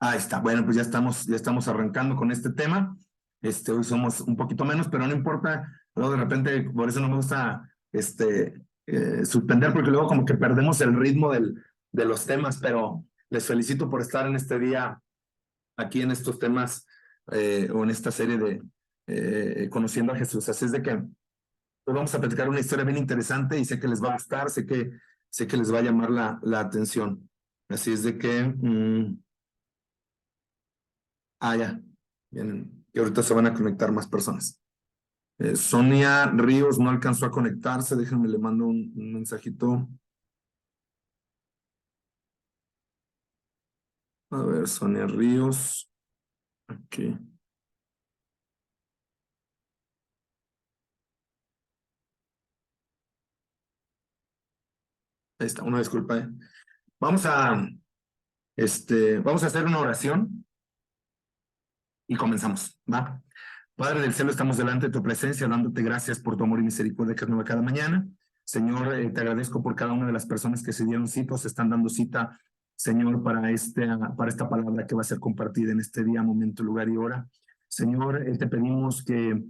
Ahí está. Bueno, pues ya estamos arrancando con este tema. Hoy somos un poquito menos, pero no importa. Luego de repente, por eso no me gusta suspender, porque luego como que perdemos el ritmo de los temas, pero les felicito por estar en este día aquí en estos temas o en esta serie de Conociendo a Jesús. Así es de que pues vamos a platicar una historia bien interesante y sé que les va a gustar, sé que les va a llamar la atención. Así es de que... ya. Bien, y ahorita se van a conectar más personas. Sonia Ríos no alcanzó a conectarse. Déjenme, le mando un mensajito. A ver, Sonia Ríos. Aquí. Ahí está, una disculpa. Vamos vamos a hacer una oración y comenzamos, ¿va? Padre del cielo, estamos delante de tu presencia, dándote gracias por tu amor y misericordia que es nueva cada mañana. Señor, te agradezco por cada una de las personas que se dieron cita o se están dando cita, Señor, para esta palabra que va a ser compartida en este día, momento, lugar y hora. Señor, te pedimos que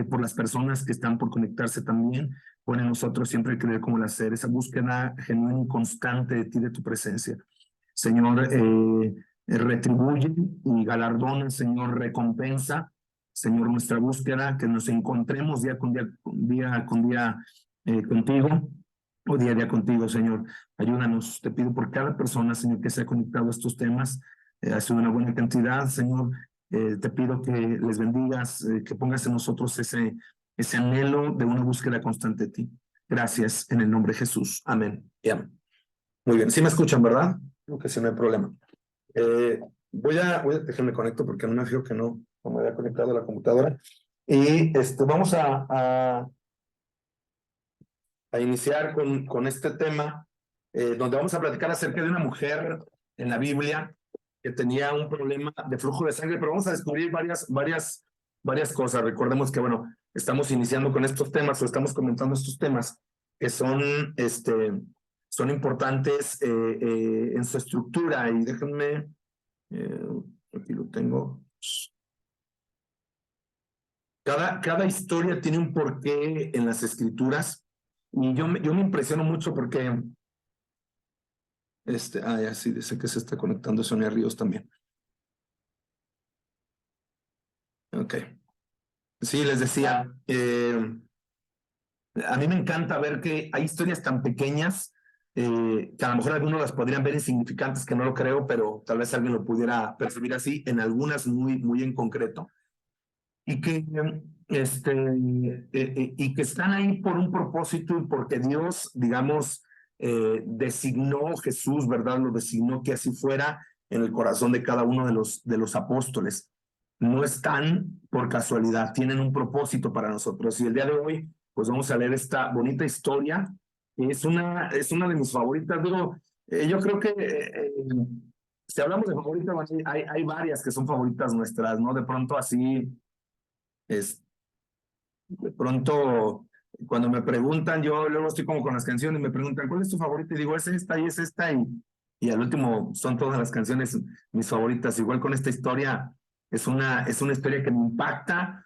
por las personas que están por conectarse también, pon en nosotros siempre creer como el hacer, esa búsqueda genuina y constante de ti, de tu presencia. Señor, retribuye y galardona, Señor, recompensa, Señor, nuestra búsqueda, que nos encontremos día con día contigo, o día a día contigo, Señor. Ayúdanos, te pido por cada persona, Señor, que se ha conectado a estos temas, ha sido una buena cantidad, Señor. Te pido que les bendigas, que pongas en nosotros ese anhelo de una búsqueda constante de ti. Gracias, en el nombre de Jesús. Amén y amén. Muy bien, sí me escuchan, ¿verdad? Creo que sí, no hay problema. Déjenme conecto porque no me fijo que no me había conectado a la computadora. Y vamos a iniciar con este tema, donde vamos a platicar acerca de una mujer en la Biblia que tenía un problema de flujo de sangre, pero vamos a descubrir varias cosas. Recordemos que, bueno, estamos iniciando con estos temas o estamos comentando estos temas que son importantes en su estructura. Y déjenme, aquí lo tengo. Cada historia tiene un porqué en las escrituras y yo me impresiono mucho porque ya sí, dice que se está conectando Sonia Ríos también. Ok. Sí, les decía, a mí me encanta ver que hay historias tan pequeñas que a lo mejor algunos las podrían ver insignificantes, que no lo creo, pero tal vez alguien lo pudiera percibir así, en algunas muy en concreto. Y que están ahí por un propósito y porque Dios, digamos, designó Jesús, ¿verdad? Lo designó que así fuera en el corazón de cada uno de los apóstoles. No están por casualidad, tienen un propósito para nosotros. Y el día de hoy, pues vamos a leer esta bonita historia. Es una de mis favoritas. Digo, yo creo que si hablamos de favoritas, hay varias que son favoritas nuestras, ¿no? De pronto así de pronto, cuando me preguntan, yo luego estoy como con las canciones, me preguntan, ¿cuál es tu favorita? Y digo, es esta y es esta, y al último son todas las canciones mis favoritas. Igual con esta historia, es una historia que me impacta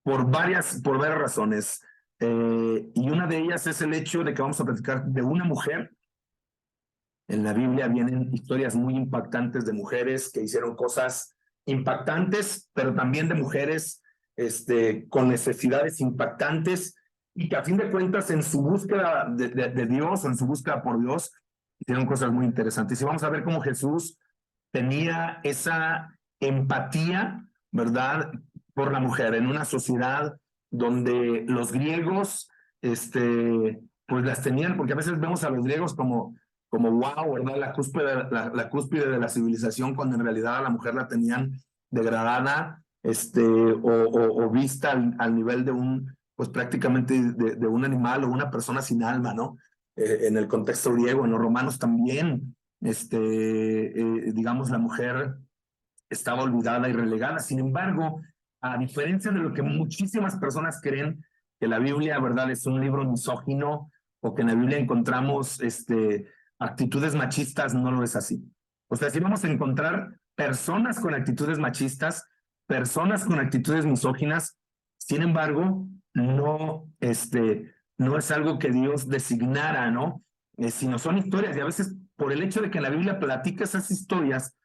por varias razones. Y una de ellas es el hecho de que vamos a platicar de una mujer. En la Biblia vienen historias muy impactantes de mujeres que hicieron cosas impactantes, pero también de mujeres con necesidades impactantes y que a fin de cuentas en su búsqueda de Dios o en su búsqueda por Dios hicieron cosas muy interesantes. Y vamos a ver cómo Jesús tenía esa empatía, ¿verdad?, por la mujer en una sociedad donde los griegos, pues las tenían, porque a veces vemos a los griegos como wow, ¿verdad? La cúspide de la civilización, cuando en realidad a la mujer la tenían degradada, o vista al nivel de pues prácticamente de un animal o una persona sin alma, ¿no? En el contexto griego, en los romanos también, digamos, la mujer estaba olvidada y relegada. Sin embargo, a diferencia de lo que muchísimas personas creen, que la Biblia, ¿verdad?, es un libro misógino o que en la Biblia encontramos actitudes machistas, no lo es así. O sea, sí vamos a encontrar personas con actitudes machistas, personas con actitudes misóginas. Sin embargo, no es algo que Dios designara, ¿no? Sino son historias, y a veces por el hecho de que la Biblia platica esas historias,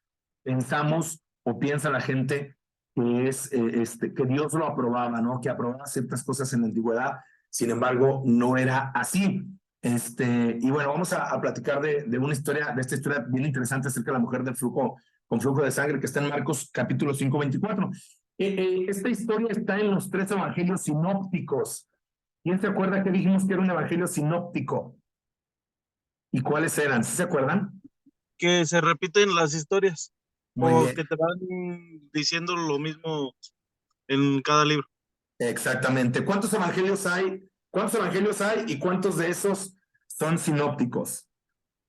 pensamos o piensa la gente que Dios lo aprobaba, ¿no? Que aprobaba ciertas cosas en la antigüedad. Sin embargo, no era así. Y bueno, vamos a platicar de una historia, de esta historia bien interesante acerca de la mujer con flujo de sangre, que está en Marcos capítulo 5, 24. Esta historia está en los 3 evangelios sinópticos. ¿Quién se acuerda que dijimos que era un evangelio sinóptico? ¿Y cuáles eran? ¿Sí se acuerdan? Que se repiten las historias Muy o bien. que te van diciendo lo mismo en cada libro. Exactamente. ¿Cuántos evangelios hay? ¿Cuántos evangelios hay y cuántos de esos son sinópticos?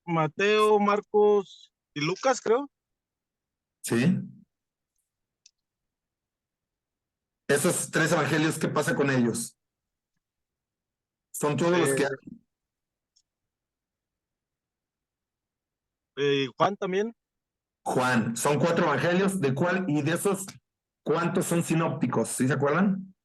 Mateo, Marcos y Lucas, creo. ¿Sí? Esos 3 evangelios, ¿qué pasa con ellos? Son todos los que hay. Juan también. Juan, son 4 evangelios, ¿de cuál? Y de esos, ¿cuántos son sinópticos? ¿Sí se acuerdan?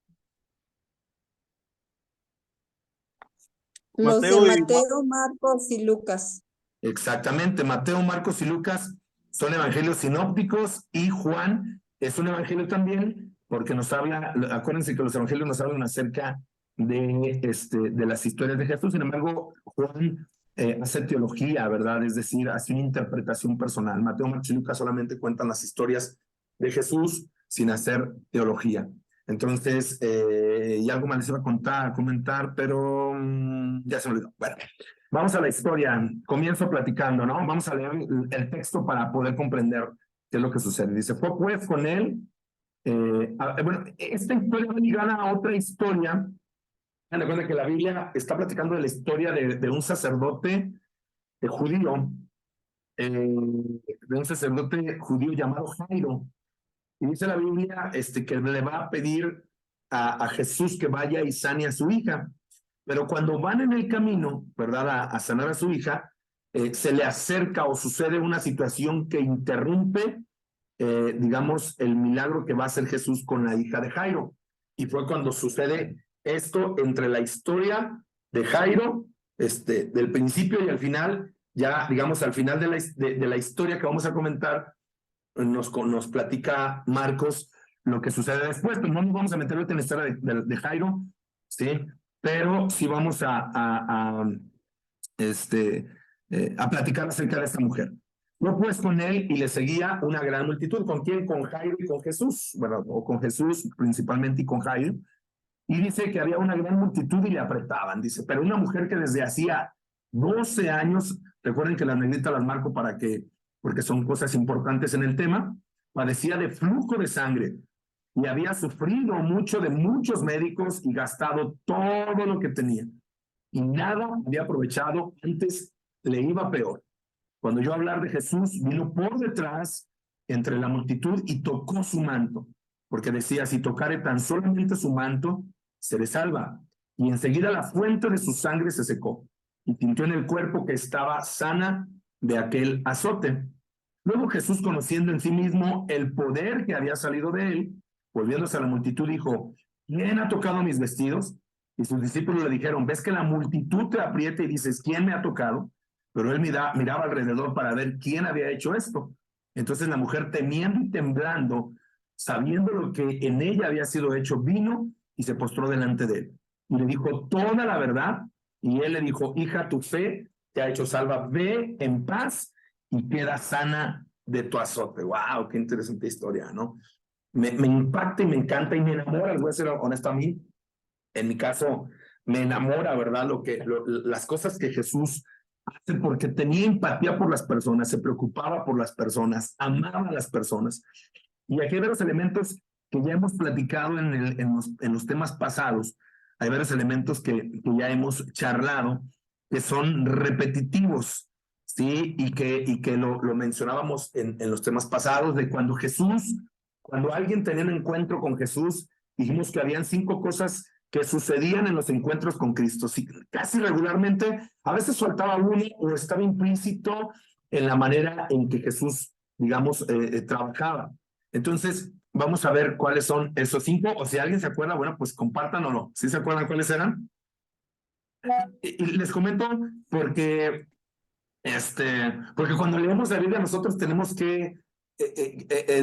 Los de Mateo y Mateo, Marcos y Lucas. Exactamente. Mateo, Marcos y Lucas son evangelios sinópticos, y Juan es un evangelio también, porque nos habla, acuérdense que los evangelios nos hablan acerca de las historias de Jesús. Sin embargo, Juan hace teología, ¿verdad? Es decir, hace una interpretación personal. Mateo, Marcos y Lucas solamente cuentan las historias de Jesús sin hacer teología. Entonces, y algo más les iba a comentar, pero ya se me olvidó. Bueno, vamos a la historia. Comienzo platicando, ¿no? Vamos a leer el texto para poder comprender qué es lo que sucede. Dice, fue pues con él. Bueno, esta historia va ligada a otra historia. Me da cuenta que la Biblia está platicando de la historia de un sacerdote judío, llamado Jairo. Y dice la Biblia que le va a pedir a Jesús que vaya y sane a su hija. Pero cuando van en el camino, ¿verdad?, a sanar a su hija, se le acerca o sucede una situación que interrumpe, digamos, el milagro que va a hacer Jesús con la hija de Jairo. Y fue cuando sucede esto entre la historia de Jairo, del principio y al final, ya, digamos, al final de la historia que vamos a comentar, nos platica Marcos lo que sucede después, pero no nos vamos a meter en la historia de Jairo, ¿sí? Pero sí vamos a platicar acerca de esta mujer. No pues con él y le seguía una gran multitud. ¿Con quién? Con Jairo y con Jesús, bueno, o con Jesús principalmente y con Jairo. Y dice que había una gran multitud y le apretaban. Dice, pero una mujer que desde hacía 12 años, recuerden que las negritas las marco porque son cosas importantes en el tema, padecía de flujo de sangre y había sufrido mucho de muchos médicos y gastado todo lo que tenía. Y nada había aprovechado, antes le iba peor. Cuando yo hablar de Jesús, vino por detrás entre la multitud y tocó su manto, porque decía, si tocare tan solamente su manto, seré salva. Y enseguida la fuente de su sangre se secó, y sintió en el cuerpo que estaba sana de aquel azote. Luego Jesús, conociendo en sí mismo el poder que había salido de él, volviéndose a la multitud, dijo, ¿quién ha tocado mis vestidos? Y sus discípulos le dijeron, ¿ves que la multitud te aprieta y dices, ¿quién me ha tocado? Pero él miraba alrededor para ver quién había hecho esto. Entonces la mujer, temiendo y temblando, sabiendo lo que en ella había sido hecho, vino y se postró delante de él. Y le dijo toda la verdad. Y él le dijo, hija, tu fe te ha hecho salva. Ve en paz y queda sana de tu azote. ¡Wow! ¡Qué interesante historia!, ¿no? Me impacta y me encanta y me enamora. Les voy a ser honesto, a mí, en mi caso, me enamora, ¿verdad? Las cosas que Jesús hace, porque tenía empatía por las personas, se preocupaba por las personas, amaba a las personas. Y aquí hay varios elementos que ya hemos platicado en los temas pasados. Hay varios elementos que ya hemos charlado, que son repetitivos, ¿sí? Y que lo mencionábamos en los temas pasados, de cuando alguien tenía un encuentro con Jesús, dijimos que habían 5 cosas que sucedían en los encuentros con Cristo. Sí, casi regularmente, a veces faltaba uno o estaba implícito en la manera en que Jesús, digamos, trabajaba. Entonces, vamos a ver cuáles son esos 5, o si alguien se acuerda, bueno, pues compártanlo. ¿Sí se acuerdan cuáles eran? Y les comento porque, porque cuando leemos la Biblia nosotros tenemos que,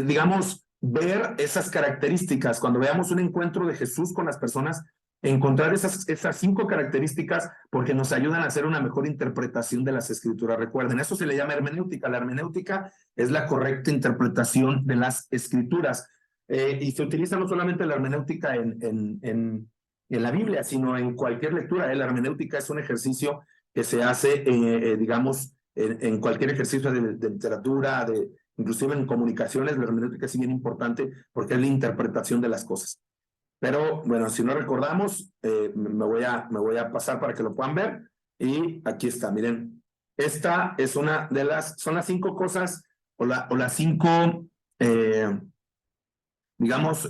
digamos, ver esas características. Cuando veamos un encuentro de Jesús con las personas, encontrar esas 5 características porque nos ayudan a hacer una mejor interpretación de las Escrituras. Recuerden, eso se le llama hermenéutica. La hermenéutica es la correcta interpretación de las Escrituras. Y se utiliza no solamente la hermenéutica en la Biblia, sino en cualquier lectura. La hermenéutica es un ejercicio que se hace, digamos, en cualquier ejercicio de literatura, inclusive en comunicaciones. La hermenéutica es bien importante porque es la interpretación de las cosas. Pero bueno, si no recordamos, me voy a pasar para que lo puedan ver. Y aquí está, miren. Esta es una de son las 5 cosas o las 5, digamos,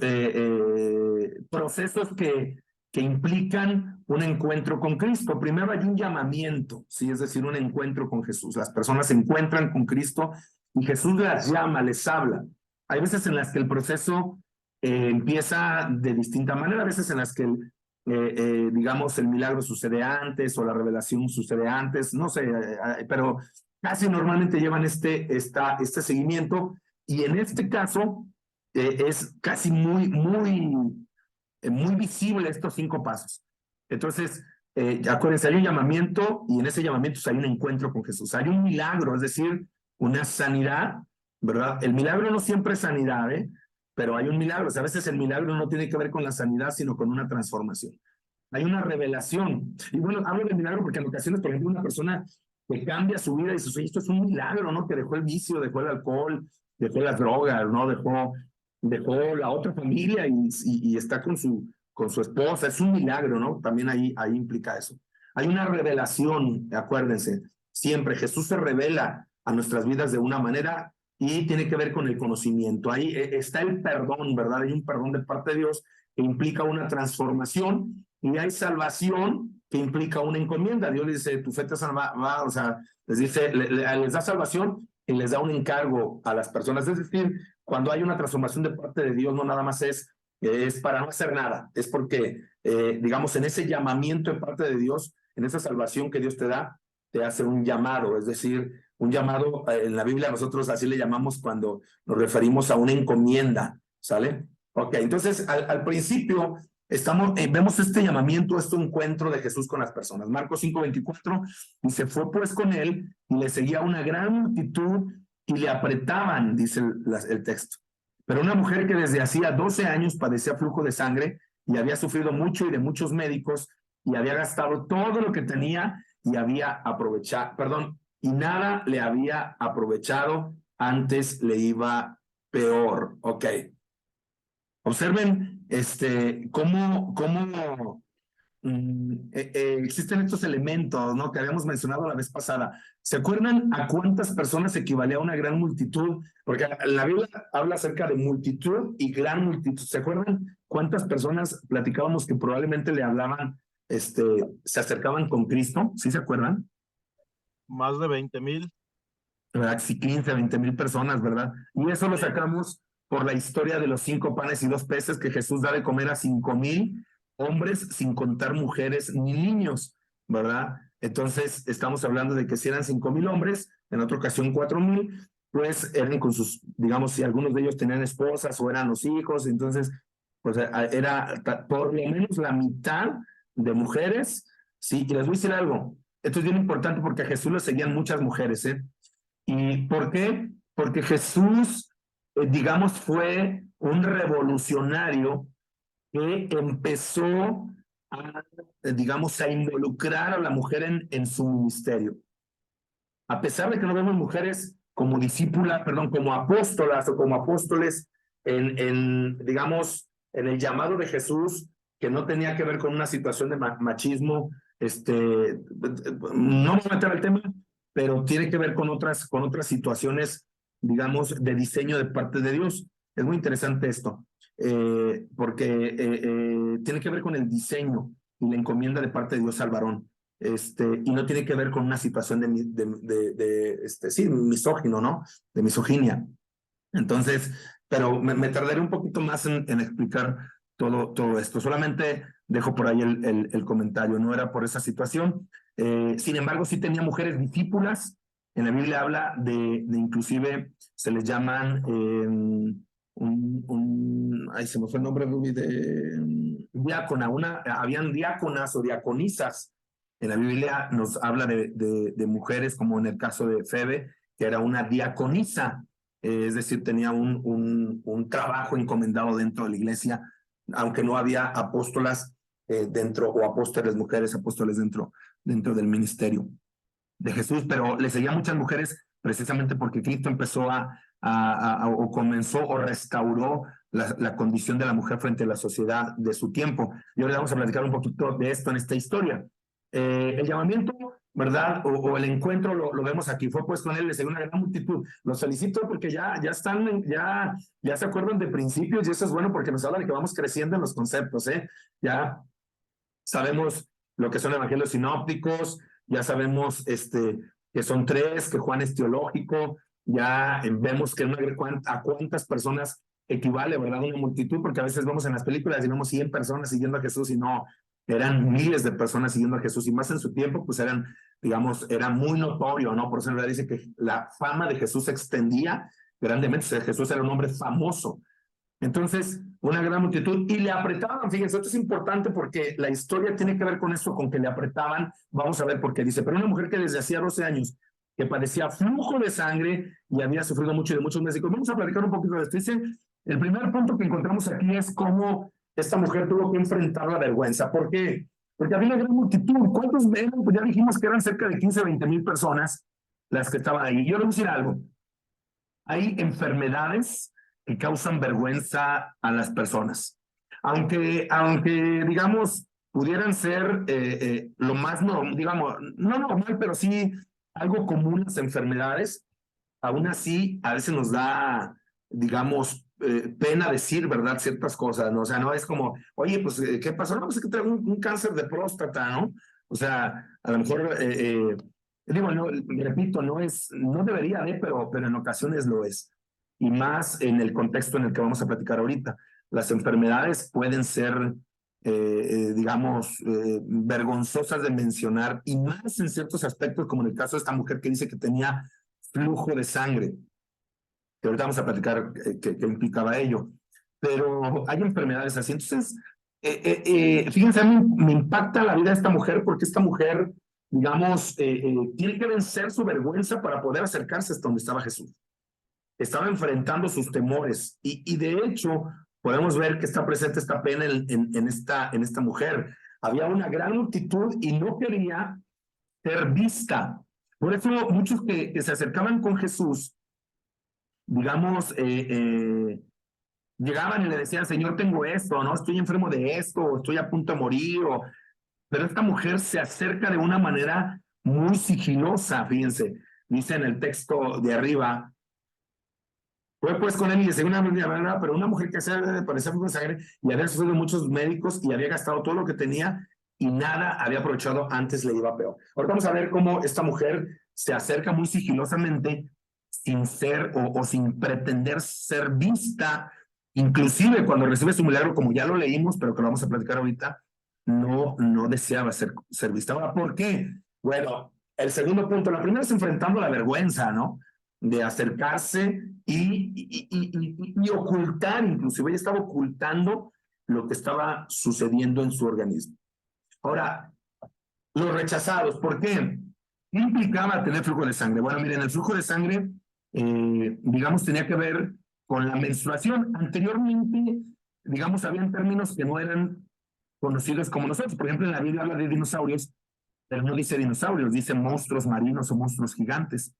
procesos que implican un encuentro con Cristo. Primero hay un llamamiento, ¿sí? Es decir, un encuentro con Jesús. Las personas se encuentran con Cristo y Jesús las llama, les habla. Hay veces en las que el proceso empieza de distinta manera, a veces en las que, digamos, el milagro sucede antes o la revelación sucede antes, no sé, pero casi normalmente llevan este seguimiento, y en este caso es casi muy visible estos 5 pasos. Entonces, acuérdense, hay un llamamiento y en ese llamamiento hay un encuentro con Jesús. Hay un milagro, es decir, una sanidad, ¿verdad? El milagro no siempre es sanidad, pero hay un milagro. O sea, a veces el milagro no tiene que ver con la sanidad, sino con una transformación. Hay una revelación. Y bueno, hablo de milagro porque en ocasiones, por ejemplo, una persona que cambia su vida y dice, oye, esto es un milagro, ¿no? Que dejó el vicio, dejó el alcohol, dejó las drogas, ¿no? Dejó la otra familia y está con su esposa. Es un milagro, ¿no? También ahí implica eso. Hay una revelación, acuérdense, siempre Jesús se revela a nuestras vidas de una manera y tiene que ver con el conocimiento. Ahí está el perdón, ¿verdad? Hay un perdón de parte de Dios que implica una transformación, y hay salvación que implica una encomienda. Dios les dice, tu fe te salva, o sea, les dice, les da salvación y les da un encargo a las personas. Es decir, cuando hay una transformación de parte de Dios, no nada más es para no hacer nada, es porque, digamos, en ese llamamiento de parte de Dios, en esa salvación que Dios te da, te hace un llamado, es decir, un llamado, en la Biblia nosotros así le llamamos cuando nos referimos a una encomienda, ¿sale? Ok, entonces al principio vemos este llamamiento, este encuentro de Jesús con las personas. Marcos 5:24 dice, fue pues con él y le seguía una gran multitud y le apretaban, dice el texto. Pero una mujer que desde hacía 12 años padecía flujo de sangre y había sufrido mucho y de muchos médicos y había gastado todo lo que tenía y había aprovechado, y nada le había aprovechado, antes le iba peor. Ok. Observen cómo existen estos elementos, ¿no? Que habíamos mencionado la vez pasada. ¿Se acuerdan a cuántas personas equivalía una gran multitud? Porque la Biblia habla acerca de multitud y gran multitud. ¿Se acuerdan cuántas personas platicábamos que probablemente le hablaban, se acercaban con Cristo? ¿Sí se acuerdan? Más de 20,000. ¿Verdad? Sí, 15, 20,000 personas, ¿verdad? Y eso lo sacamos por la historia de los 5 panes y 2 peces que Jesús da de comer a 5,000 hombres, sin contar mujeres ni niños, ¿verdad? Entonces, estamos hablando de que si eran 5,000 hombres, en otra ocasión 4,000, pues eran con sus, digamos, si algunos de ellos tenían esposas o eran los hijos, entonces, pues era por lo menos la mitad de mujeres, ¿sí? Y les voy a decir algo, esto es bien importante porque a Jesús le seguían muchas mujeres, ¿eh? ¿Y por qué? Porque Jesús, digamos, fue un revolucionario que empezó a, digamos, a involucrar a la mujer en su ministerio. A pesar de que no vemos mujeres como discípulas, como apóstolas o como apóstoles digamos, en el llamado de Jesús, que no tenía que ver con una situación de machismo, no me voy a meter al tema, pero tiene que ver con otras situaciones, digamos, de diseño de parte de Dios. Es muy interesante esto, porque tiene que ver con el diseño y la encomienda de parte de Dios al varón. y no tiene que ver con una situación sí, misógino, ¿no? De misoginia. Entonces, pero me tardaré un poquito más en explicar todo esto. Solamente dejo por ahí el comentario, no era por esa situación. Sin embargo, sí tenía mujeres discípulas. En la Biblia habla de inclusive, se les llaman, ay, se me fue el nombre, Ruby, diácona. Habían diáconas o diaconisas. En la Biblia nos habla de mujeres, como en el caso de Febe, que era una diaconisa. Es decir, tenía un trabajo encomendado dentro de la iglesia, aunque no había apóstolas dentro, o apóstoles mujeres, apóstoles dentro del ministerio de Jesús, pero le seguían muchas mujeres precisamente porque Cristo empezó o comenzó o restauró la condición de la mujer frente a la sociedad de su tiempo. Y ahora vamos a platicar un poquito de esto en esta historia. El llamamiento, ¿verdad? O el encuentro lo vemos aquí. Fue pues con él, le seguía una gran multitud. Los felicito porque ya están, ya se acuerdan de principios, y eso es bueno porque nos habla de que vamos creciendo en los conceptos, ¿eh? Ya sabemos lo que son evangelios sinópticos, ya sabemos que son 3, que Juan es teológico, ya vemos que a cuántas personas equivale, ¿verdad? Una multitud, porque a veces vemos en las películas y vemos 100 personas siguiendo a Jesús y no, eran miles de personas siguiendo a Jesús, y más en su tiempo, pues era muy notorio, ¿no? Por eso en realidad dice que la fama de Jesús se extendía grandemente, o sea, Jesús era un hombre famoso. Entonces, una gran multitud, y le apretaban. Fíjense, esto es importante porque la historia tiene que ver con eso, con que le apretaban. Vamos a ver por qué. Dice, pero una mujer que desde hacía 12 años, que padecía flujo de sangre y había sufrido mucho de muchos médicos. Vamos a platicar un poquito de esto. Dice, el primer punto que encontramos aquí es cómo esta mujer tuvo que enfrentar la vergüenza. ¿Por qué? Porque había una gran multitud. ¿Cuántos eran? Pues ya dijimos que eran cerca de 15, 20 mil personas las que estaban ahí. Yo les voy a decir algo. Hay enfermedades que causan vergüenza a las personas. Aunque digamos, pudieran ser lo más, no normal, pero sí algo común las enfermedades, aún así a veces nos da, digamos, pena decir, ¿verdad? Ciertas cosas, ¿no? O sea, no es como, oye, pues, ¿qué pasó? No, pues es que traigo un cáncer de próstata, ¿no? O sea, a lo mejor, digo, no, repito, no debería de, pero en ocasiones lo es. Y más en el contexto en el que vamos a platicar ahorita. Las enfermedades pueden ser, digamos, vergonzosas de mencionar, y más en ciertos aspectos, como en el caso de esta mujer que dice que tenía flujo de sangre, que ahorita vamos a platicar qué implicaba ello. Pero hay enfermedades así. Entonces, fíjense, a mí me impacta la vida de esta mujer, porque esta mujer, digamos, tiene que vencer su vergüenza para poder acercarse hasta donde estaba Jesús. Estaba enfrentando sus temores, y de hecho podemos ver que está presente esta pena en esta mujer. Había una gran multitud y no quería ser vista. Por eso muchos que se acercaban con Jesús, digamos, llegaban y le decían, Señor, tengo esto, ¿no? Estoy enfermo de esto, o estoy a punto de morir, pero esta mujer se acerca de una manera muy sigilosa, fíjense. Dice en el texto de arriba, fue pues con él y de una manera, pero una mujer que parecía flujo de sangre y había sufrido muchos médicos y había gastado todo lo que tenía y nada había aprovechado, antes le iba peor. Ahora vamos a ver cómo esta mujer se acerca muy sigilosamente, sin ser o sin pretender ser vista. Inclusive cuando recibe su milagro, como ya lo leímos, pero que lo vamos a platicar ahorita, no deseaba ser vista. Ahora, ¿por qué? Bueno, el segundo punto, la primera es enfrentando la vergüenza, ¿no? De acercarse y ocultar, inclusive ella estaba ocultando lo que estaba sucediendo en su organismo. Ahora, los rechazados, ¿por qué? ¿Qué implicaba tener flujo de sangre? Bueno, miren, el flujo de sangre, digamos, tenía que ver con la menstruación. Anteriormente, digamos, habían términos que no eran conocidos como nosotros. Por ejemplo, en la Biblia habla de dinosaurios, pero no dice dinosaurios, dice monstruos marinos o monstruos gigantes.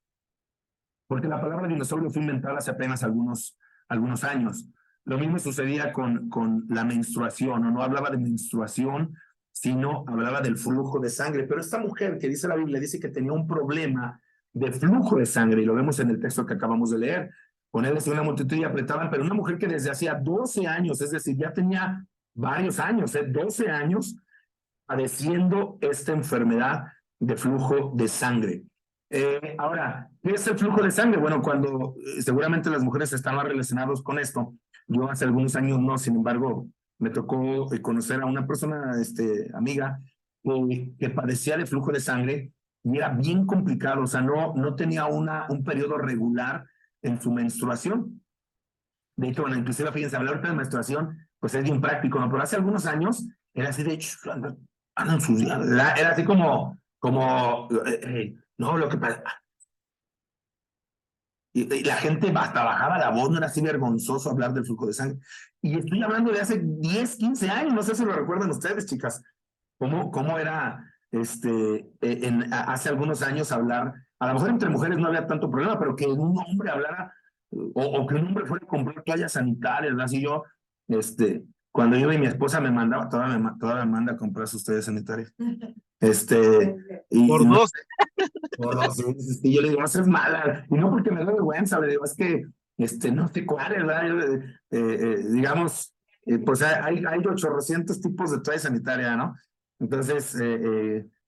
Porque la palabra dinosaurio fue inventada hace apenas algunos años. Lo mismo sucedía con la menstruación, no hablaba de menstruación, sino hablaba del flujo de sangre. Pero esta mujer que dice la Biblia, dice que tenía un problema de flujo de sangre, y lo vemos en el texto que acabamos de leer. Con él una multitud y apretaban, pero una mujer que desde hacía 12 años, es decir, ya tenía varios años, 12 años, padeciendo esta enfermedad de flujo de sangre. Ahora, ¿qué es el flujo de sangre? Bueno, cuando seguramente las mujeres están más relacionadas con esto, yo hace algunos años no, sin embargo, me tocó conocer a una persona, amiga, que padecía de flujo de sangre y era bien complicado, o sea, no tenía un periodo regular en su menstruación. De hecho, bueno, inclusive, fíjense, hablar ahorita de menstruación, pues es bien práctico, ¿no? Pero hace algunos años era así de hecho, andan sus días, era así no, lo que pasa. Y la gente hasta bajaba la voz, no era así vergonzoso hablar del flujo de sangre. Y estoy hablando de hace 10, 15 años, no sé si lo recuerdan ustedes, chicas, cómo era hace algunos años hablar, a lo mejor entre mujeres no había tanto problema, pero que un hombre hablara, o que un hombre fuera a comprar toallas sanitarias, ¿no? Así yo, cuando yo y mi esposa me mandaba, todavía me manda a comprar sus toallas sanitarias. Por No, dos. y yo le digo, no seas mala, y no porque me da vergüenza, le digo, es que, no sé cuál, ¿verdad? Digamos, pues hay 800 tipos de toalla sanitaria, ¿no? Entonces,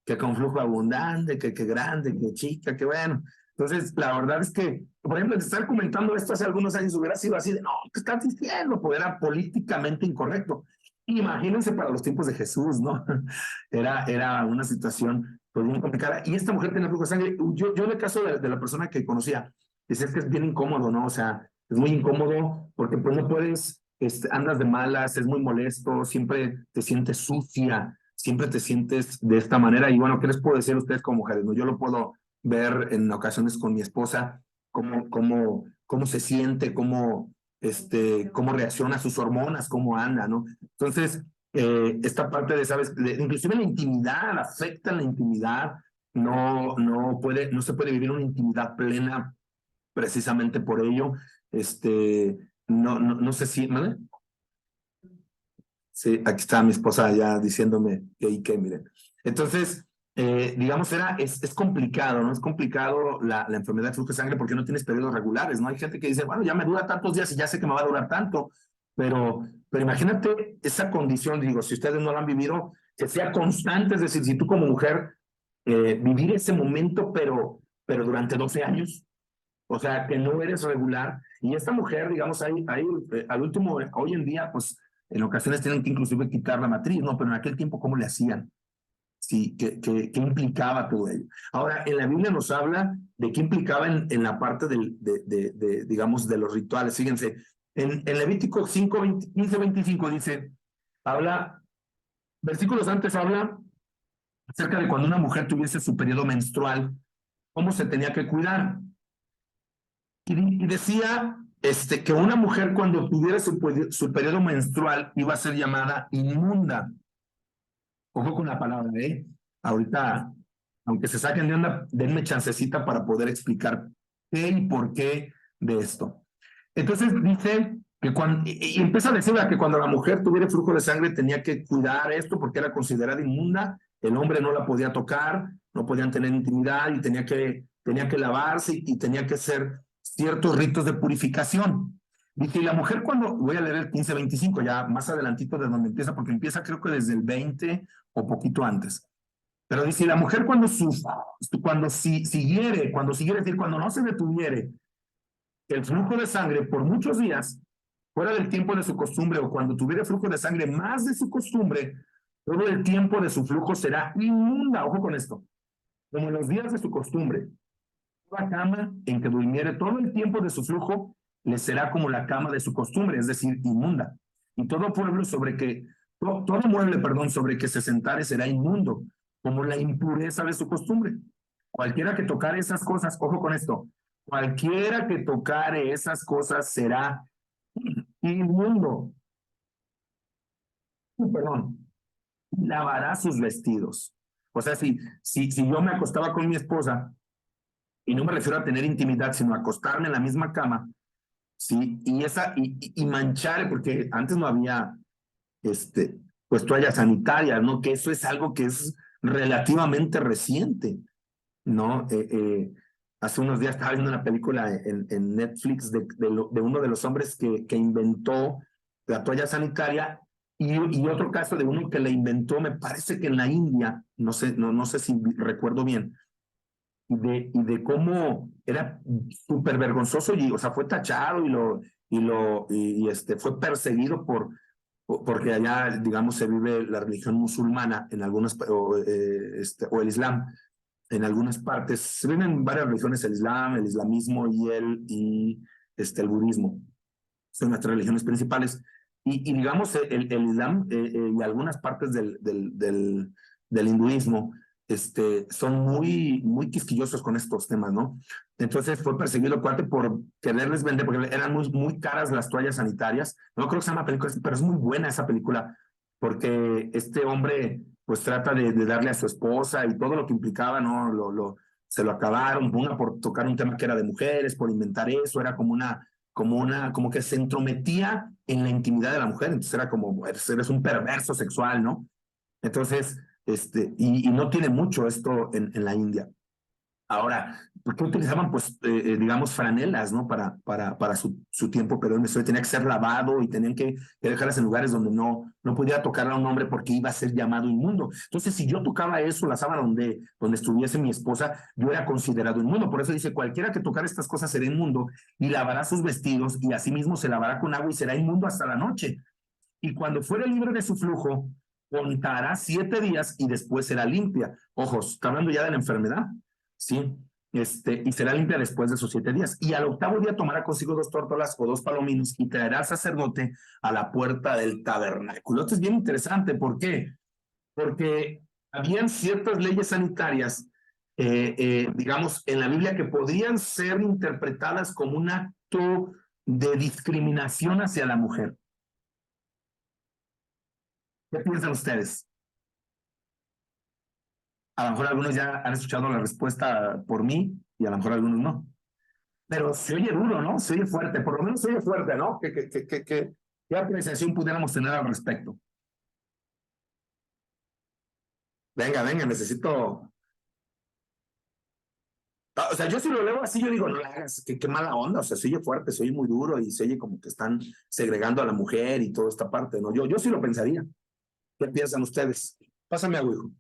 que con flujo abundante, que grande, que chica, que bueno. Entonces, la verdad es que, por ejemplo, estar comentando esto hace algunos años hubiera sido así de, no, ¿qué estás diciendo? Pues era políticamente incorrecto. Imagínense para los tiempos de Jesús, ¿no? Era una situación pues muy complicada. Y esta mujer tenía flujo de sangre. Yo en el caso de la persona que conocía, decía que es bien incómodo, ¿no? O sea, es muy incómodo porque pues no puedes, andas de malas, es muy molesto, siempre te sientes sucia, siempre te sientes de esta manera. Y bueno, ¿qué les puedo decir a ustedes como mujeres? ¿No? Yo lo puedo ver en ocasiones con mi esposa, cómo se siente, cómo reacciona a sus hormonas, cómo anda, ¿no? Entonces, esta parte de, ¿sabes? Inclusive la intimidad, afecta la intimidad, no se puede vivir una intimidad plena precisamente por ello. No sé si, ¿vale? Sí, aquí está mi esposa ya diciéndome que miren. Entonces, digamos, es complicado, ¿no? Es complicado la enfermedad de flujo de sangre porque no tienes periodos regulares, ¿no? Hay gente que dice, bueno, ya me dura tantos días y ya sé que me va a durar tanto, pero imagínate esa condición, digo, si ustedes no la han vivido, que sea constante, es decir, si tú como mujer vivir ese momento, pero durante 12 años, o sea, que no eres regular. Y esta mujer, digamos, al último, hoy en día, pues en ocasiones tienen que inclusive quitar la matriz, ¿no? Pero en aquel tiempo, ¿cómo le hacían? Sí, ¿qué implicaba todo ello? Ahora, en la Biblia nos habla de qué implicaba en la parte digamos, de los rituales. Fíjense, en Levítico 5, 15, 25 dice, versículos antes habla acerca de cuando una mujer tuviese su periodo menstrual, cómo se tenía que cuidar. Y decía que una mujer cuando tuviera su periodo menstrual iba a ser llamada inmunda. Ojo con la palabra, ¿eh? Ahorita, aunque se saquen de onda, denme chancecita para poder explicar qué y por qué de esto. Entonces dice que y empieza a decir que cuando la mujer tuviera flujo de sangre tenía que cuidar esto porque era considerada inmunda, el hombre no la podía tocar, no podían tener intimidad y tenía que lavarse y tenía que hacer ciertos ritos de purificación. Dice, y la mujer cuando, voy a leer el 15-25, ya más adelantito de donde empieza, porque empieza creo que desde el 20 o poquito antes. Pero dice, la mujer cuando siguiere, es decir, cuando no se detuviere el flujo de sangre por muchos días, fuera del tiempo de su costumbre, o cuando tuviera flujo de sangre más de su costumbre, todo el tiempo de su flujo será inmunda. Ojo con esto. Como en los días de su costumbre, toda cama en que durmiere todo el tiempo de su flujo le será como la cama de su costumbre, es decir, inmunda. Y todo mueble, sobre que se sentare será inmundo, como la impureza de su costumbre. Cualquiera que tocare esas cosas, ojo con esto, cualquiera que tocare esas cosas será inmundo. Perdón, lavará sus vestidos. O sea, si yo me acostaba con mi esposa, y no me refiero a tener intimidad, sino a acostarme en la misma cama, sí, y manchar, porque antes no había, pues toallas sanitarias, ¿no? Que eso es algo que es relativamente reciente, ¿no? Hace unos días estaba viendo una película en Netflix de uno de los hombres que inventó la toalla sanitaria Y otro caso de uno que le inventó, me parece que en la India, no sé si recuerdo bien, y de cómo era súper vergonzoso, y, o sea, fue tachado fue perseguido porque allá, digamos, se vive la religión musulmana en algunas, o el Islam en algunas partes. Se viven en varias religiones, el Islam, el islamismo el budismo. Son nuestras religiones principales. Y digamos, el Islam y algunas partes del hinduismo son muy quisquillosos con estos temas, ¿no? Entonces fue perseguido el cuate por quererles vender, porque eran muy caras las toallas sanitarias. No creo que sea una película, pero es muy buena esa película, porque este hombre pues trata de darle a su esposa y todo lo que implicaba, ¿no? Se lo acabaron, una por tocar un tema que era de mujeres, por inventar eso, era como que se entrometía en la intimidad de la mujer, entonces era como, eres un perverso sexual, ¿no? Entonces, y no tiene mucho esto en la India. Ahora, ¿por qué utilizaban, pues, digamos, franelas, ¿no? Para su tiempo, pero eso tenía que ser lavado y tenían que dejarlas en lugares donde no podía tocar a un hombre porque iba a ser llamado inmundo. Entonces, si yo tocaba eso, la sábana donde estuviese mi esposa, yo era considerado inmundo. Por eso dice, cualquiera que tocara estas cosas será inmundo y lavará sus vestidos y asimismo se lavará con agua y será inmundo hasta la noche. Y cuando fuere libre de su flujo, contará 7 días y después será limpia. Ojos, está hablando ya de la enfermedad, ¿sí? Y será limpia después de sus 7 días. Y al octavo día tomará consigo 2 tórtolas o 2 palominos y traerá al sacerdote a la puerta del tabernáculo. Esto es bien interesante. ¿Por qué? Porque habían ciertas leyes sanitarias, digamos, en la Biblia que podrían ser interpretadas como un acto de discriminación hacia la mujer. ¿Qué piensan ustedes? A lo mejor algunos ya han escuchado la respuesta por mí y a lo mejor algunos no. Pero se oye duro, ¿no? Se oye fuerte, por lo menos se oye fuerte, ¿no? ¿Qué apreciación pudiéramos tener al respecto? Venga, necesito. O sea, yo si lo leo así, yo digo, no le hagas, qué mala onda, o sea, se oye fuerte, se oye muy duro y se oye como que están segregando a la mujer y toda esta parte, ¿no? Yo sí lo pensaría. ¿Qué piensan ustedes? Pásame agua, hijo.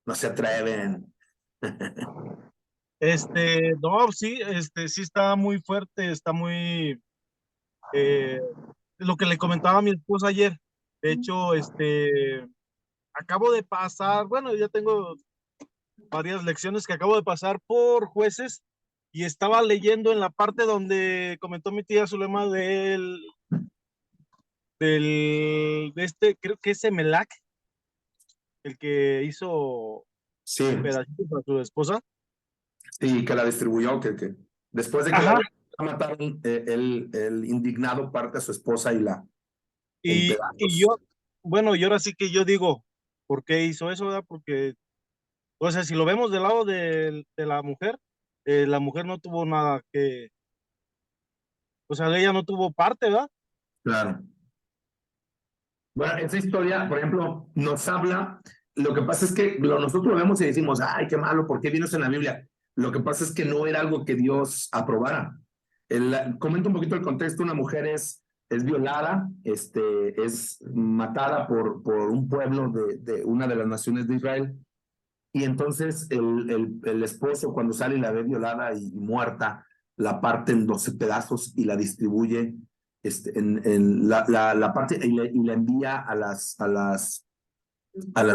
No se atreven. No, sí, sí está muy fuerte, está muy, lo que le comentaba a mi esposa ayer. De hecho, acabo de pasar, bueno, ya tengo varias lecciones que acabo de pasar por jueces y estaba leyendo en la parte donde comentó mi tía Zulema creo que es Emelec, el que hizo Sí, pedacitos a su esposa. sí, que la distribuyó, que después de que Ajá. la mataron, el indignado parte a su esposa en Y pedazos. yo, bueno, y ahora sí que yo digo, ¿por qué hizo eso, verdad? Porque, o sea, si lo vemos del lado de la mujer no tuvo nada que, o sea, ella no tuvo parte, ¿verdad? Claro. Bueno, esa historia, por ejemplo, nos habla, lo que pasa es que nosotros lo vemos y decimos, ay, qué malo, ¿por qué vino eso en la Biblia? Lo que pasa es que no era algo que Dios aprobara. Comento un poquito el contexto, una mujer es violada, es matada por un pueblo de una de las naciones de Israel, y entonces el esposo cuando sale y la ve violada y muerta, la parte en 12 pedazos y la distribuye en la parte y la envía a las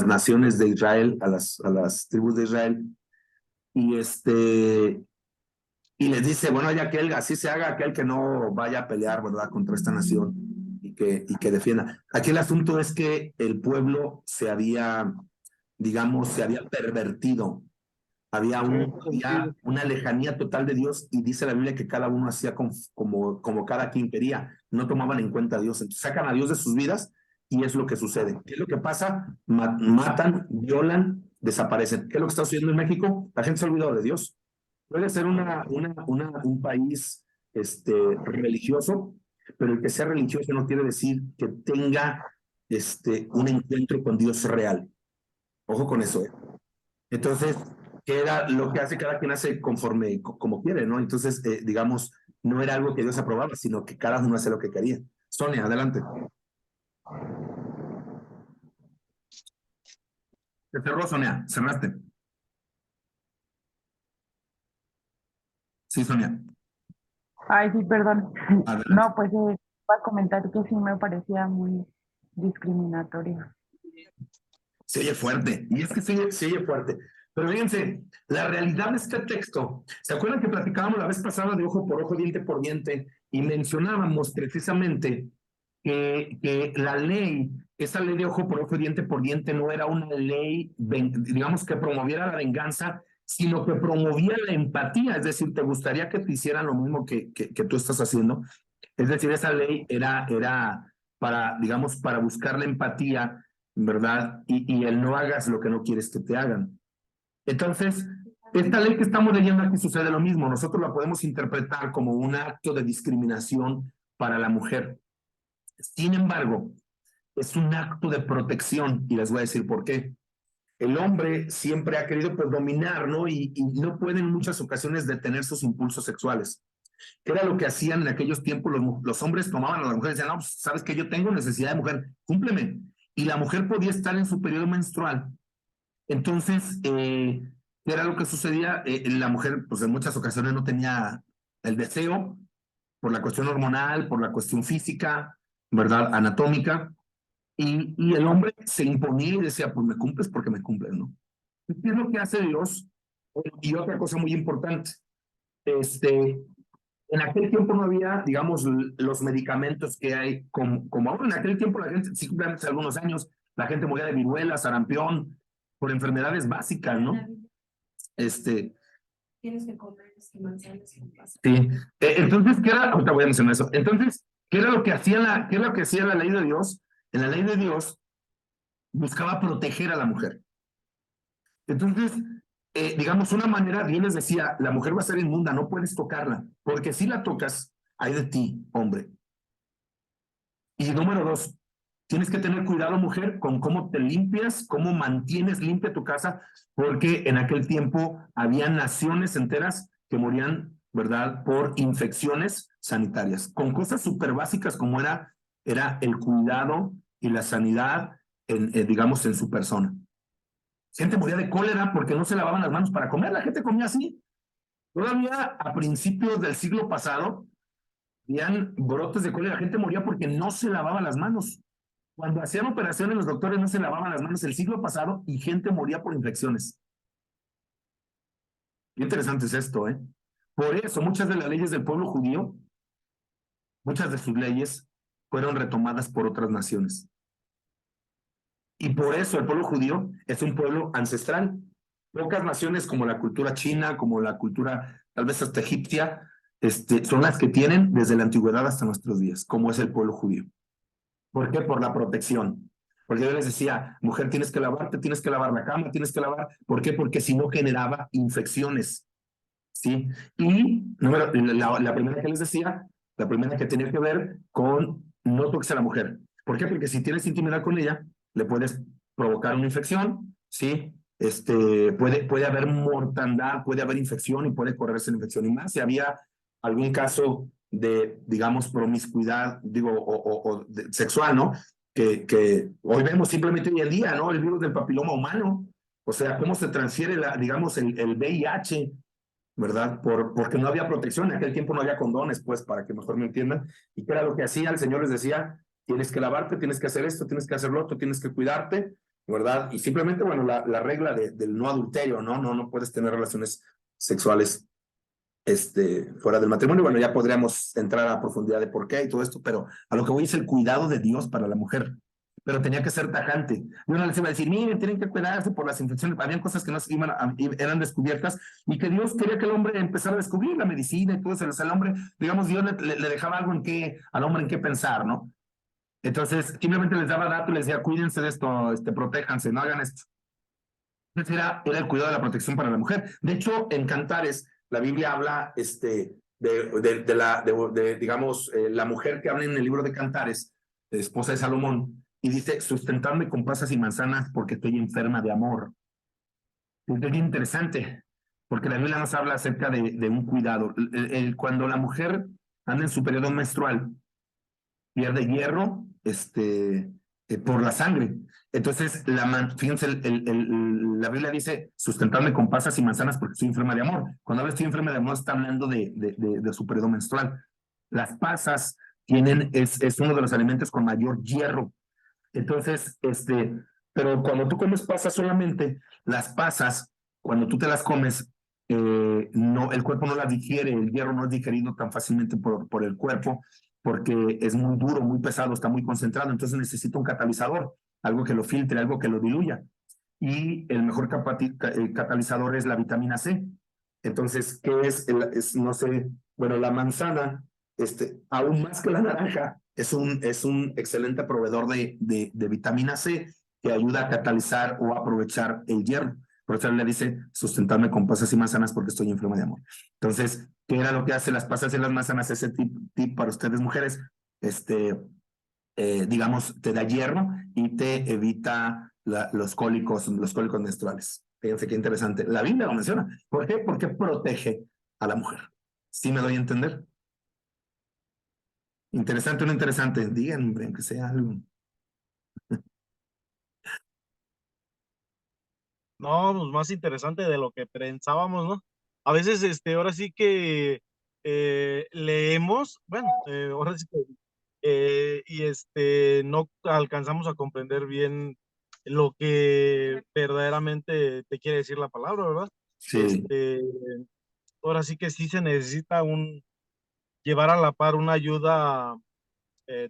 naciones de Israel, a las tribus de Israel, y y les dice, bueno, ya que así se haga aquel que no vaya a pelear, ¿verdad?, contra esta nación y que defienda. Aquí el asunto es que el pueblo digamos, se había pervertido, había una lejanía total de Dios y dice la Biblia que cada uno hacía como cada quien quería, no tomaban en cuenta a Dios, entonces sacan a Dios de sus vidas y es lo que sucede. ¿Qué es lo que pasa? Matan, violan, desaparecen. ¿Qué es lo que está sucediendo en México? La gente se ha olvidado de Dios. Puede ser un país religioso, pero el que sea religioso no quiere decir que tenga un encuentro con Dios real. Ojo con eso. Entonces, ¿qué era lo que hace? Cada quien hace conforme, como quiere, ¿no? Entonces, digamos, no era algo que Dios aprobaba, sino que cada uno hace lo que quería. Sonia, adelante. Te cerró, Sonia, cerraste. Sí, Sonia, Ay, sí, perdón. adelante. No, pues voy a comentar que sí me parecía muy discriminatorio. Se oye fuerte, y es que se oye fuerte. Pero fíjense, la realidad de este texto, ¿se acuerdan que platicábamos la vez pasada de ojo por ojo, diente por diente, y mencionábamos precisamente que la ley, esa ley de ojo por ojo, diente por diente, no era una ley, digamos, que promoviera la venganza, sino que promovía la empatía, es decir, te gustaría que te hicieran lo mismo que tú estás haciendo. Es decir, esa ley era para, digamos, para buscar la empatía, ¿verdad? Y el no hagas lo que no quieres que te hagan. Entonces, esta ley que estamos leyendo aquí sucede lo mismo. Nosotros la podemos interpretar como un acto de discriminación para la mujer. Sin embargo, es un acto de protección, y les voy a decir por qué. El hombre siempre ha querido pues, dominar, ¿no? Y no puede en muchas ocasiones detener sus impulsos sexuales. ¿Qué era lo que hacían en aquellos tiempos? Los hombres tomaban a las mujeres y decían, no, pues, sabes que yo tengo necesidad de mujer, cúmpleme. Y la mujer podía estar en su periodo menstrual. Entonces, ¿qué era lo que sucedía? La mujer, pues en muchas ocasiones no tenía el deseo por la cuestión hormonal, por la cuestión física, ¿verdad? Anatómica. Y el hombre se imponía y decía, pues me cumples porque me cumples, ¿no? ¿Qué es lo que hace Dios? Y otra cosa muy importante, en aquel tiempo no había, digamos, los medicamentos que hay como ahora. En aquel tiempo la gente, simplemente hace algunos años, la gente moría de viruela, sarampión, por enfermedades básicas, ¿no? Tienes que comer manzanas con pasas. Sí. Entonces, ¿qué era? Ahorita voy a mencionar eso. Entonces, ¿qué era lo que hacía qué es lo que hacía la ley de Dios? En la ley de Dios buscaba proteger a la mujer. Entonces, digamos, una manera, Dios les decía, la mujer va a ser inmunda, no puedes tocarla, porque si la tocas, hay de ti, hombre. Y número dos, tienes que tener cuidado, mujer, con cómo te limpias, cómo mantienes limpia tu casa, porque en aquel tiempo había naciones enteras que morían, ¿verdad?, por infecciones sanitarias, con cosas súper básicas como era el cuidado y la sanidad, digamos, en su persona. Gente moría de cólera porque no se lavaban las manos para comer, la gente comía así. Todavía a principios del siglo pasado, habían brotes de cólera, la gente moría porque no se lavaba las manos. Cuando hacían operaciones, los doctores no se lavaban las manos el siglo pasado y gente moría por infecciones. Qué interesante es esto, ¿eh? Por eso, muchas de las leyes del pueblo judío, muchas de sus leyes, fueron retomadas por otras naciones. Y por eso el pueblo judío es un pueblo ancestral. Pocas naciones como la cultura china, como la cultura tal vez hasta egipcia, son las que tienen desde la antigüedad hasta nuestros días, como es el pueblo judío. ¿Por qué? Por la protección. Porque yo les decía, mujer, tienes que lavarte, tienes que lavar la cama, tienes que lavar. ¿Por qué? Porque si no generaba infecciones. ¿Sí? Y la primera que les decía, la primera que tenía que ver con no toques a la mujer. ¿Por qué? Porque si tienes intimidad con ella, le puedes provocar una infección, ¿sí? Puede haber mortandad, puede haber infección y puede correrse la infección. Y más si había algún caso de, digamos, promiscuidad, digo, o sexual, ¿no? Que hoy vemos simplemente hoy en día, ¿no? El virus del papiloma humano. O sea, cómo se transfiere, digamos, el VIH, ¿verdad? Porque no había protección, en aquel tiempo no había condones, pues, para que mejor me entiendan. ¿Y qué era lo que hacía? El Señor les decía, tienes que lavarte, tienes que hacer esto, tienes que hacer lo otro, tienes que cuidarte, ¿verdad? Y simplemente, bueno, la regla del no adulterio, ¿no? No puedes tener relaciones sexuales fuera del matrimonio. Bueno, ya podríamos entrar a profundidad de por qué y todo esto, pero a lo que voy es el cuidado de Dios para la mujer. Pero tenía que ser tajante. Yo no les iba a decir, miren, tienen que cuidarse por las infecciones. Habían cosas que no se eran descubiertas y que Dios quería que el hombre empezara a descubrir la medicina y todo eso. O sea, el hombre, digamos, Dios le dejaba algo al hombre en qué pensar, ¿no? Entonces, simplemente les daba datos y les decía, cuídense de esto, protéjanse, no hagan esto. Entonces era el cuidado de la protección para la mujer. De hecho, en Cantares, la Biblia habla digamos, la mujer que habla en el libro de Cantares, esposa de Salomón, y dice, sustentadme con pasas y manzanas porque estoy enferma de amor. Es bien interesante, porque la Biblia nos habla acerca de un cuidado. Cuando la mujer anda en su periodo menstrual, pierde hierro por la sangre. Entonces, fíjense, la Biblia dice, sustentadme con pasas y manzanas porque estoy enferma de amor. Cuando habla estoy enferma de amor, está hablando de su periodo menstrual. Las pasas es uno de los alimentos con mayor hierro. Entonces, pero cuando tú comes pasas solamente, las pasas, cuando tú te las comes, no, el cuerpo no las digiere, el hierro no es digerido tan fácilmente por el cuerpo, porque es muy duro, muy pesado, está muy concentrado, entonces necesita un catalizador, algo que lo filtre, algo que lo diluya. Y el mejor catalizador es la vitamina C. Entonces, ¿qué no sé, bueno, la manzana, aún más que la naranja, es un excelente proveedor de vitamina C que ayuda a catalizar o a aprovechar el hierro. Por eso le dice, sustentarme con pasas y manzanas porque estoy enferma de amor. Entonces, ¿qué era lo que hace las pasas y las manzanas? Ese tip para ustedes mujeres, digamos, te da hierro y te evita los cólicos menstruales. Fíjense qué interesante. La Biblia lo menciona. ¿Por qué? Porque protege a la mujer. ¿Sí me doy a entender? Interesante o no interesante. Díganme, aunque sea algo. No, pues más interesante de lo que pensábamos, ¿no? A veces, ahora sí que leemos, bueno, ahora sí que, y no alcanzamos a comprender bien lo que verdaderamente te quiere decir la palabra, ¿verdad? Sí, Este, ahora sí que sí se necesita llevar a la par una ayuda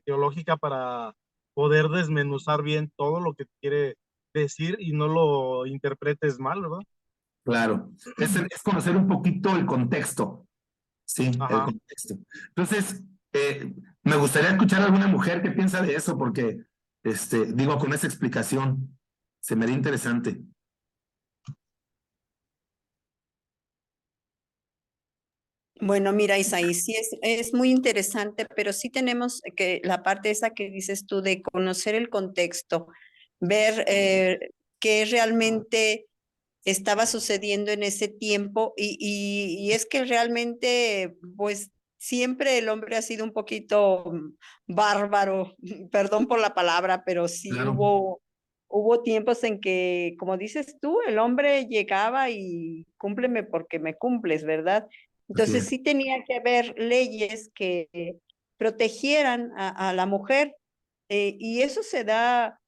teológica para poder desmenuzar bien todo lo que quiere decir y no lo interpretes mal, ¿verdad? claro. Es conocer un poquito el contexto. Sí, el Ajá. contexto. Entonces, me gustaría escuchar a alguna mujer que piensa de eso, porque, digo, con esa explicación, se me da interesante. Bueno, mira, Isaí, sí es muy interesante, pero sí tenemos que la parte esa que dices tú de conocer el contexto, ver qué realmente estaba sucediendo en ese tiempo y es que realmente, pues siempre el hombre ha sido un poquito bárbaro, perdón por la palabra, pero sí Claro, hubo tiempos en que, como dices tú, el hombre llegaba y cúmpleme porque me cumples, ¿verdad? así Entonces es. sí tenía que haber leyes que protegieran a la mujer y eso se da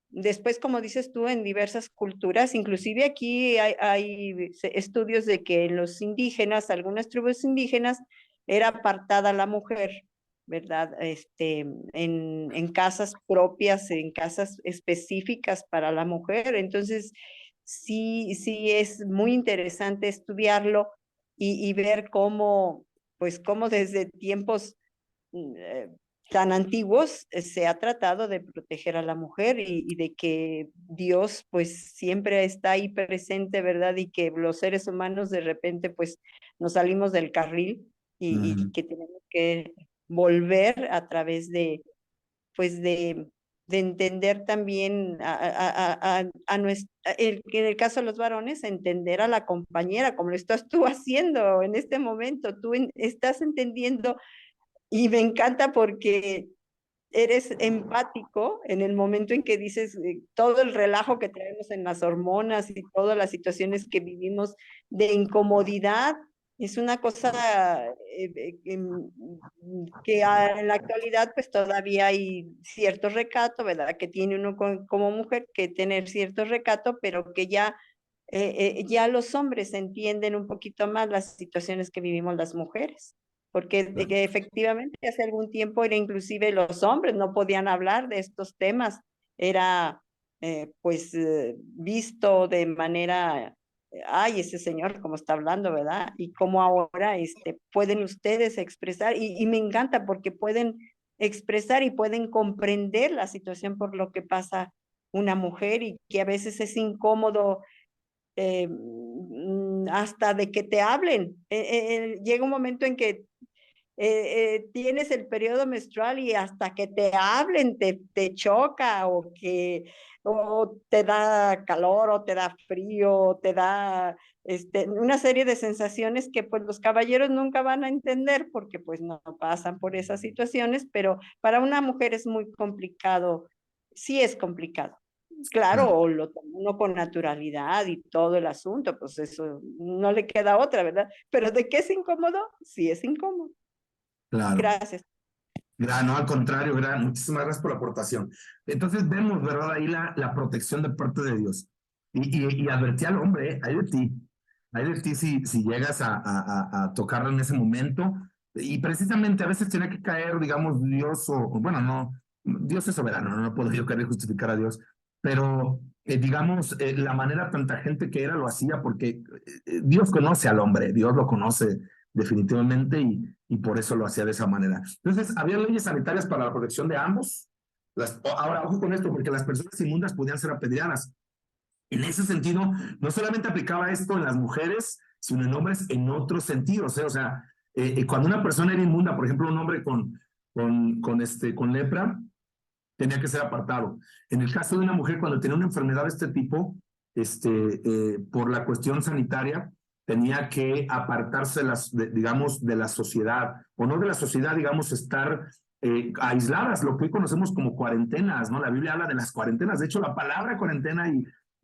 después, como dices tú, en diversas culturas, inclusive aquí hay estudios de que en los indígenas, algunas tribus indígenas, era apartada la mujer, ¿verdad? En casas propias, en casas específicas para la mujer. Entonces, sí es muy interesante estudiarlo y ver cómo, pues, cómo desde tiempos eh, tan antiguos se ha tratado de proteger a la mujer y de que Dios pues siempre está ahí presente, ¿verdad? Y que los seres humanos de repente pues nos salimos del carril y que tenemos que volver a través de pues de entender también en el caso de los varones, entender a la compañera, como lo estás tú haciendo en este momento, estás entendiendo y me encanta porque eres empático en el momento en que dices todo el relajo que traemos en las hormonas y todas las situaciones que vivimos de incomodidad. Es una cosa que en la actualidad pues todavía hay cierto recato, ¿verdad? Que tiene uno como mujer que tener cierto recato, pero que ya los hombres entienden un poquito más las situaciones que vivimos las mujeres porque que efectivamente hace algún tiempo era inclusive los hombres no podían hablar de estos temas, era visto de manera, ay, ese señor cómo está hablando, ¿verdad? Y cómo ahora pueden ustedes expresar, y me encanta porque pueden expresar y pueden comprender la situación por lo que pasa una mujer y que a veces es incómodo hasta de que te hablen. Llega un momento en que tienes el periodo menstrual y hasta que te hablen te choca o te da calor, o te da frío, o te da una serie de sensaciones que pues los caballeros nunca van a entender porque pues no pasan por esas situaciones, pero para una mujer es muy complicado, sí es complicado. Claro, o lo toma uno con naturalidad y todo el asunto, pues eso no le queda otra, ¿verdad? Pero ¿de qué es incómodo? Sí es incómodo. Claro. Gracias. No, al contrario, muchísimas gracias por la aportación. Entonces vemos, ¿verdad? Ahí la protección de parte de Dios. Y advertí al hombre, hay de ti si llegas a tocarlo en ese momento. Y precisamente a veces tiene que caer, digamos, Dios, bueno, no, Dios es soberano, no puedo yo querer justificar a Dios, pero digamos, la manera tanta gente que era lo hacía porque Dios conoce al hombre, Dios lo conoce definitivamente y por eso lo hacía de esa manera. Entonces, había leyes sanitarias para la protección de ambos. Ahora, ojo con esto, porque las personas inmundas podían ser apedreadas. En ese sentido, no solamente aplicaba esto en las mujeres, sino en hombres en otros sentidos. O sea, cuando una persona era inmunda, por ejemplo, un hombre con lepra, tenía que ser apartado. En el caso de una mujer, cuando tenía una enfermedad de este tipo, por la cuestión sanitaria, tenía que apartarse, digamos, de la sociedad, o no de la sociedad, digamos, estar aisladas, lo que hoy conocemos como cuarentenas, ¿no? La Biblia habla de las cuarentenas. De hecho, la palabra cuarentena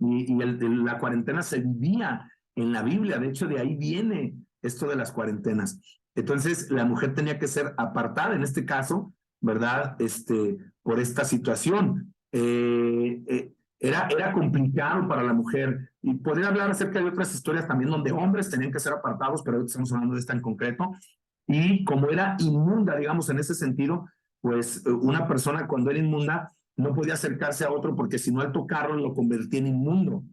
la cuarentena se vivía en la Biblia. De hecho, de ahí viene esto de las cuarentenas. Entonces, la mujer tenía que ser apartada, en este caso, ¿verdad? Por esta situación. Era complicado para la mujer. Y podría hablar acerca de otras historias también donde hombres tenían que ser apartados, pero hoy estamos hablando de esta en concreto. Y como era inmunda, digamos, en ese sentido, pues una persona cuando era inmunda no podía acercarse a otro porque si no al tocarlo lo convertía en inmundo.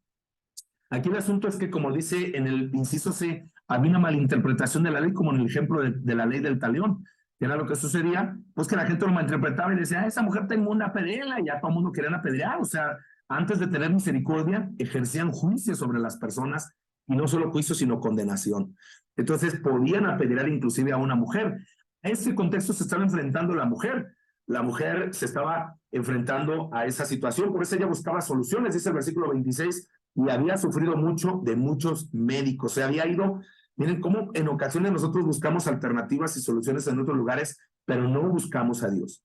Aquí el asunto es que, como dice en el inciso C, había una malinterpretación de la ley, como en el ejemplo de la ley del talión, que era lo que sucedía, pues que la gente lo malinterpretaba y decía, esa mujer está inmunda, apedréala, y ya todo el mundo quería apedrear. O sea, antes de tener misericordia, ejercían juicio sobre las personas, y no solo juicio, sino condenación. Entonces, podían apedrear inclusive a una mujer. A ese contexto se estaba enfrentando la mujer. La mujer se estaba enfrentando a esa situación, por eso ella buscaba soluciones, dice el versículo 26, y había sufrido mucho de muchos médicos. Se había ido, miren cómo en ocasiones nosotros buscamos alternativas y soluciones en otros lugares, pero no buscamos a Dios.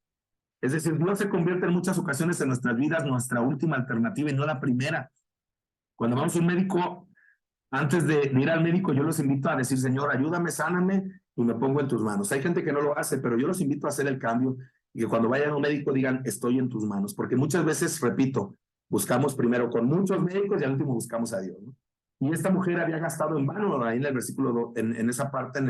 Es decir, Dios se convierte en muchas ocasiones en nuestras vidas nuestra última alternativa y no la primera. Cuando vamos a un médico, antes de ir al médico, yo los invito a decir, Señor, ayúdame, sáname y me pongo en tus manos. Hay gente que no lo hace, pero yo los invito a hacer el cambio y que cuando vayan a un médico digan, estoy en tus manos. Porque muchas veces, repito, buscamos primero con muchos médicos y al último buscamos a Dios, ¿no? Y esta mujer había gastado en vano, ahí en el versículo, en esa parte,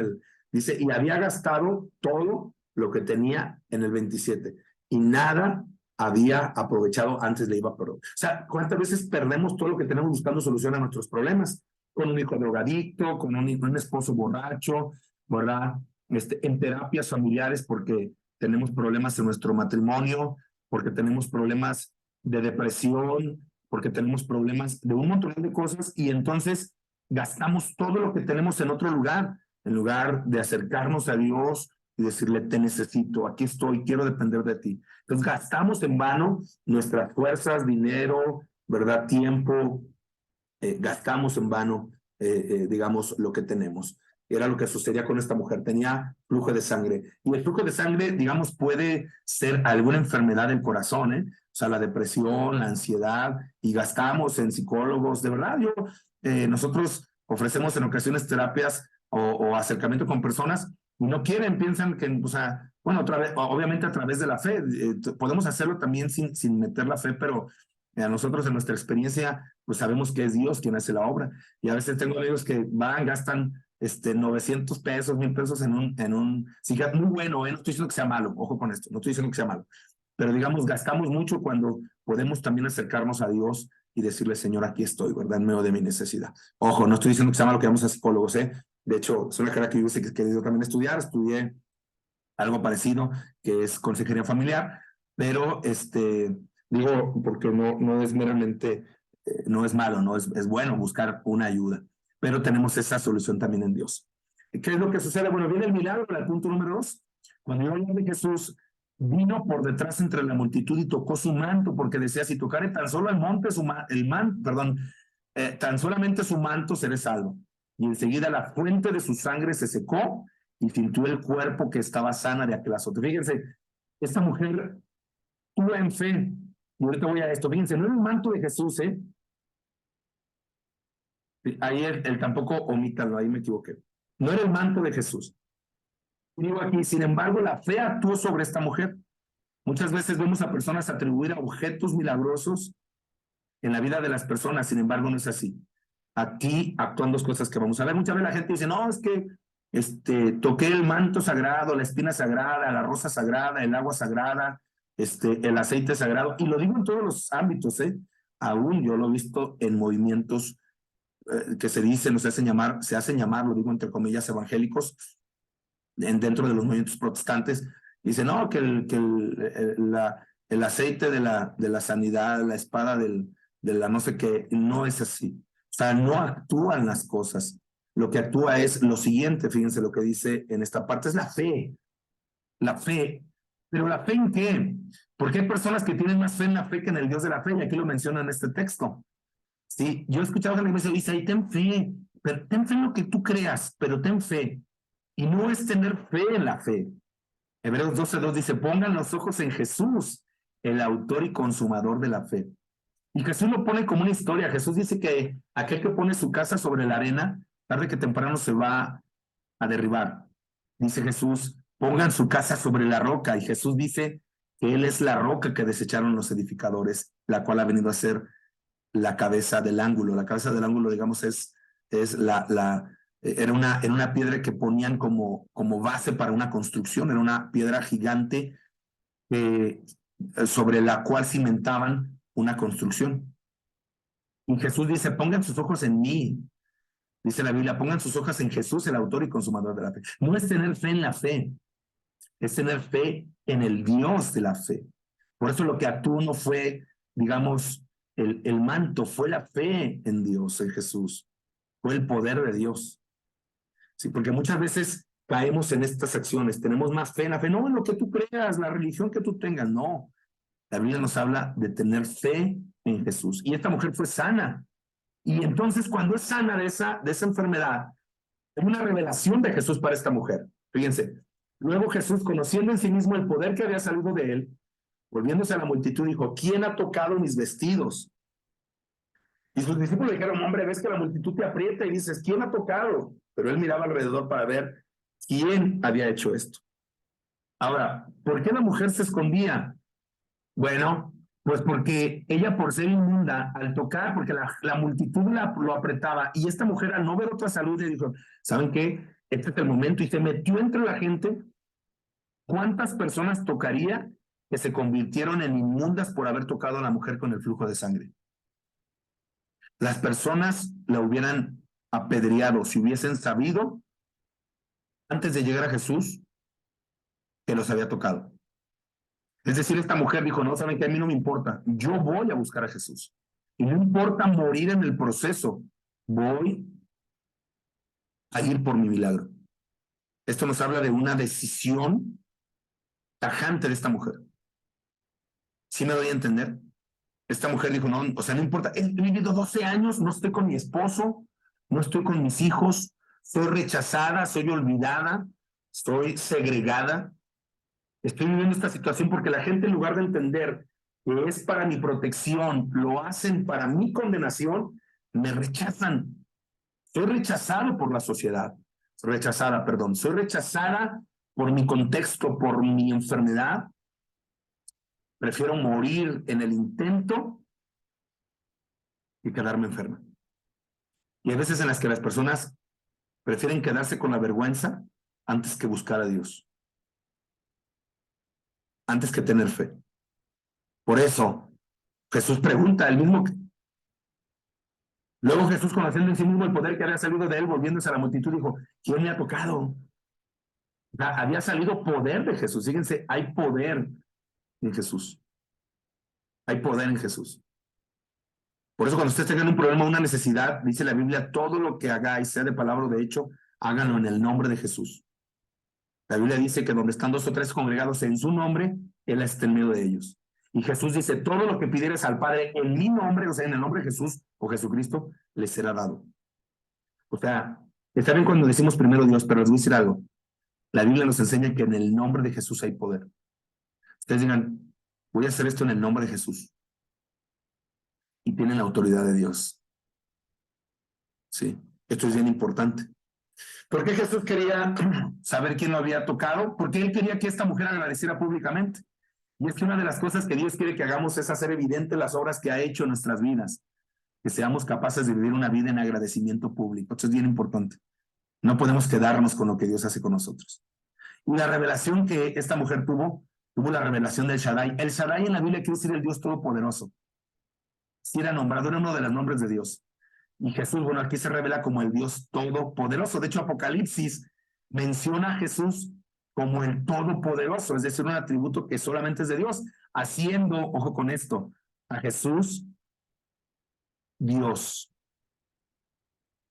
dice, y había gastado todo lo que tenía en el 27, y nada había aprovechado, antes le iba peor. O sea, ¿cuántas veces perdemos todo lo que tenemos buscando solución a nuestros problemas? Con un hijo drogadicto, con un esposo borracho, ¿verdad? En terapias familiares porque tenemos problemas en nuestro matrimonio, porque tenemos problemas de depresión, porque tenemos problemas de un montón de cosas y entonces gastamos todo lo que tenemos en otro lugar, en lugar de acercarnos a Dios y decirle, te necesito, aquí estoy, quiero depender de ti. Entonces gastamos en vano nuestras fuerzas, dinero, ¿verdad? Tiempo, gastamos en vano, digamos, lo que tenemos. Era lo que sucedía con esta mujer, tenía flujo de sangre. Y el flujo de sangre, digamos, puede ser alguna enfermedad del corazón, ¿eh? O sea, la depresión, la ansiedad, y gastamos en psicólogos. De verdad, nosotros ofrecemos en ocasiones terapias o acercamiento con personas y no quieren, piensan que, o sea, bueno, obviamente a través de la fe, podemos hacerlo también sin meter la fe, pero a nosotros en nuestra experiencia, pues sabemos que es Dios quien hace la obra. Y a veces tengo amigos que gastan 900 pesos, 1000 pesos en un psiquiatra muy bueno, no estoy diciendo que sea malo, ojo con esto, no estoy diciendo que sea malo, pero digamos, gastamos mucho cuando podemos también acercarnos a Dios y decirle, Señor, aquí estoy, ¿verdad? En medio de mi necesidad. Ojo, no estoy diciendo que sea malo que vamos a psicólogos, ¿eh? De hecho, es una carrera que yo he querido también estudiar, estudié algo parecido, que es consejería familiar, pero digo, porque no es meramente, no es malo, no es bueno buscar una ayuda, pero tenemos esa solución también en Dios. ¿Qué es lo que sucede? Bueno, viene el milagro, el punto número 2. Cuando yo hablo de Jesús, vino por detrás entre la multitud y tocó su manto, porque decía, si tocare tan solo el monte, tan solamente su manto seré salvo. Y enseguida la fuente de su sangre se secó y sintió el cuerpo que estaba sana de aquel azote. Fíjense, esta mujer tuvo en fe, y ahorita voy a esto, fíjense, no era el manto de Jesús, ahí él tampoco, omítalo, ahí me equivoqué. No era el manto de Jesús. Digo aquí, sin embargo, la fe actuó sobre esta mujer. Muchas veces vemos a personas atribuir a objetos milagrosos en la vida de las personas, sin embargo, no es así. Aquí actúan dos cosas que vamos a ver. Muchas veces la gente dice, no, es que toqué el manto sagrado, la espina sagrada, la rosa sagrada, el agua sagrada, el aceite sagrado, y lo digo en todos los ámbitos, aún yo lo he visto en movimientos que se dicen, se hacen llamar, lo digo entre comillas, evangélicos, dentro de los movimientos protestantes, dice no, que el aceite de la sanidad, la espada de la no sé qué, no es así. O sea, no actúan las cosas. Lo que actúa es lo siguiente, fíjense lo que dice en esta parte, es la fe. La fe. ¿Pero la fe en qué? Porque hay personas que tienen más fe en la fe que en el Dios de la fe, y aquí lo menciona en este texto. Sí, yo he escuchado a alguien que me dice, ten fe, pero ten fe en lo que tú creas, pero ten fe. Y no es tener fe en la fe. Hebreos 12:2 dice, pongan los ojos en Jesús, el autor y consumador de la fe. Y Jesús lo pone como una historia. Jesús dice que aquel que pone su casa sobre la arena, tarde que temprano se va a derribar. Dice Jesús, pongan su casa sobre la roca. Y Jesús dice que Él es la roca que desecharon los edificadores, la cual ha venido a ser la cabeza del ángulo. La cabeza del ángulo, digamos, era una piedra que ponían como base para una construcción, era una piedra gigante sobre la cual cimentaban una construcción. Y Jesús dice, pongan sus ojos en mí. Dice la Biblia, pongan sus ojos en Jesús, el autor y consumador de la fe. No es tener fe en la fe, es tener fe en el Dios de la fe. Por eso lo que actuó no fue, digamos, el manto, fue la fe en Dios, en Jesús. Fue el poder de Dios. Sí, porque muchas veces caemos en estas acciones, tenemos más fe en la fe, no en lo que tú creas, la religión que tú tengas, no. La Biblia nos habla de tener fe en Jesús. Y esta mujer fue sana. Y entonces cuando es sana de esa enfermedad, hay una revelación de Jesús para esta mujer. Fíjense, luego Jesús, conociendo en sí mismo el poder que había salido de él, volviéndose a la multitud, dijo, ¿quién ha tocado mis vestidos? Y sus discípulos le dijeron, hombre, ves que la multitud te aprieta y dices, ¿quién ha tocado? Pero él miraba alrededor para ver quién había hecho esto. Ahora, ¿por qué la mujer se escondía? Bueno, pues porque ella, por ser inmunda, al tocar, porque la multitud lo apretaba, y esta mujer al no ver otra salud le dijo, ¿saben qué? Este es el momento, y se metió entre la gente. ¿Cuántas personas tocaría que se convirtieron en inmundas por haber tocado a la mujer con el flujo de sangre? Las personas la hubieran apedreado si hubiesen sabido antes de llegar a Jesús que los había tocado. Es decir, esta mujer dijo, no, ¿saben qué? A mí no me importa, yo voy a buscar a Jesús. Y no importa morir en el proceso, voy a ir por mi milagro. Esto nos habla de una decisión tajante de esta mujer. ¿Sí me doy a entender? Esta mujer dijo, no, o sea, no importa, he vivido 12 años, no estoy con mi esposo, no estoy con mis hijos, soy rechazada, soy olvidada, estoy segregada. Estoy viviendo esta situación porque la gente, en lugar de entender que es para mi protección, lo hacen para mi condenación, me rechazan. Soy rechazado por la sociedad. Soy rechazada por mi contexto, por mi enfermedad. Prefiero morir en el intento que quedarme enferma. Y hay veces en las que las personas prefieren quedarse con la vergüenza antes que buscar a Dios, antes que tener fe. Por eso Jesús pregunta, luego Jesús, conociendo en sí mismo el poder que había salido de él, volviéndose a la multitud, dijo, ¿quién me ha tocado? O sea, había salido poder de Jesús. Fíjense, hay poder en Jesús. Hay poder en Jesús. Por eso cuando ustedes tengan un problema, una necesidad, dice la Biblia, todo lo que hagáis, sea de palabra o de hecho, háganlo en el nombre de Jesús. La Biblia dice que donde están 2 o 3 congregados en su nombre, Él está en medio de ellos. Y Jesús dice, todo lo que pidieres al Padre en mi nombre, o sea, en el nombre de Jesús o Jesucristo, les será dado. O sea, está bien cuando decimos primero Dios, pero les voy a decir algo. La Biblia nos enseña que en el nombre de Jesús hay poder. Ustedes digan, voy a hacer esto en el nombre de Jesús. Y tienen la autoridad de Dios. Sí, esto es bien importante. ¿Por qué Jesús quería saber quién lo había tocado? Porque Él quería que esta mujer agradeciera públicamente. Y es que una de las cosas que Dios quiere que hagamos es hacer evidente las obras que ha hecho en nuestras vidas. Que seamos capaces de vivir una vida en agradecimiento público. Esto es bien importante. No podemos quedarnos con lo que Dios hace con nosotros. Y la revelación que esta mujer tuvo la revelación del Shaddai. El Shaddai en la Biblia quiere decir el Dios Todopoderoso. Si era nombrado, era uno de los nombres de Dios. Y Jesús, bueno, aquí se revela como el Dios Todopoderoso. De hecho, Apocalipsis menciona a Jesús como el Todopoderoso, es decir, un atributo que solamente es de Dios, haciendo, ojo con esto, a Jesús Dios,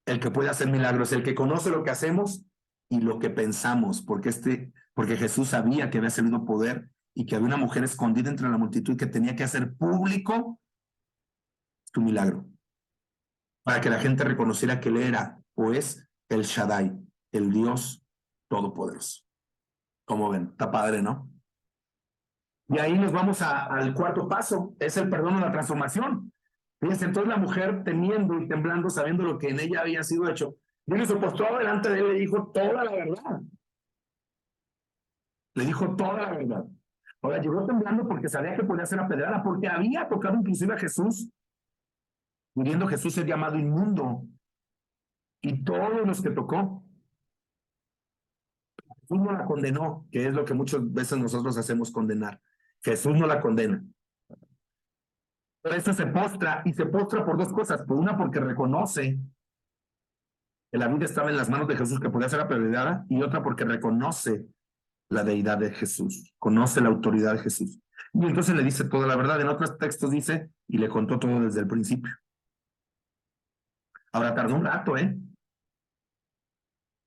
el que puede hacer milagros, el que conoce lo que hacemos y lo que pensamos, porque Jesús sabía que había salido poder y que había una mujer escondida entre la multitud que tenía que hacer público su milagro, para que la gente reconociera que Él era o es el Shaddai, el Dios Todopoderoso. Como ven, está padre, ¿no? Y ahí nos vamos al cuarto paso, es el perdón o la transformación. Fíjense, entonces la mujer, temiendo y temblando, sabiendo lo que en ella había sido hecho, viene y se postró delante de él y le dijo toda la verdad. Le dijo toda la verdad. Ahora llegó temblando porque sabía que podía ser apedreada, porque había tocado inclusive a Jesús, muriendo Jesús es llamado inmundo. Y todos los que tocó, Jesús no la condenó, que es lo que muchas veces nosotros hacemos, condenar. Jesús no la condena. Pero esto se postra, y se postra por 2 cosas. Por una, porque reconoce que la vida estaba en las manos de Jesús, que podía ser apedreada, y otra, porque reconoce la deidad de Jesús, conoce la autoridad de Jesús. Y entonces le dice toda la verdad. En otros textos dice, y le contó todo desde el principio. Ahora tardó un rato, ¿eh?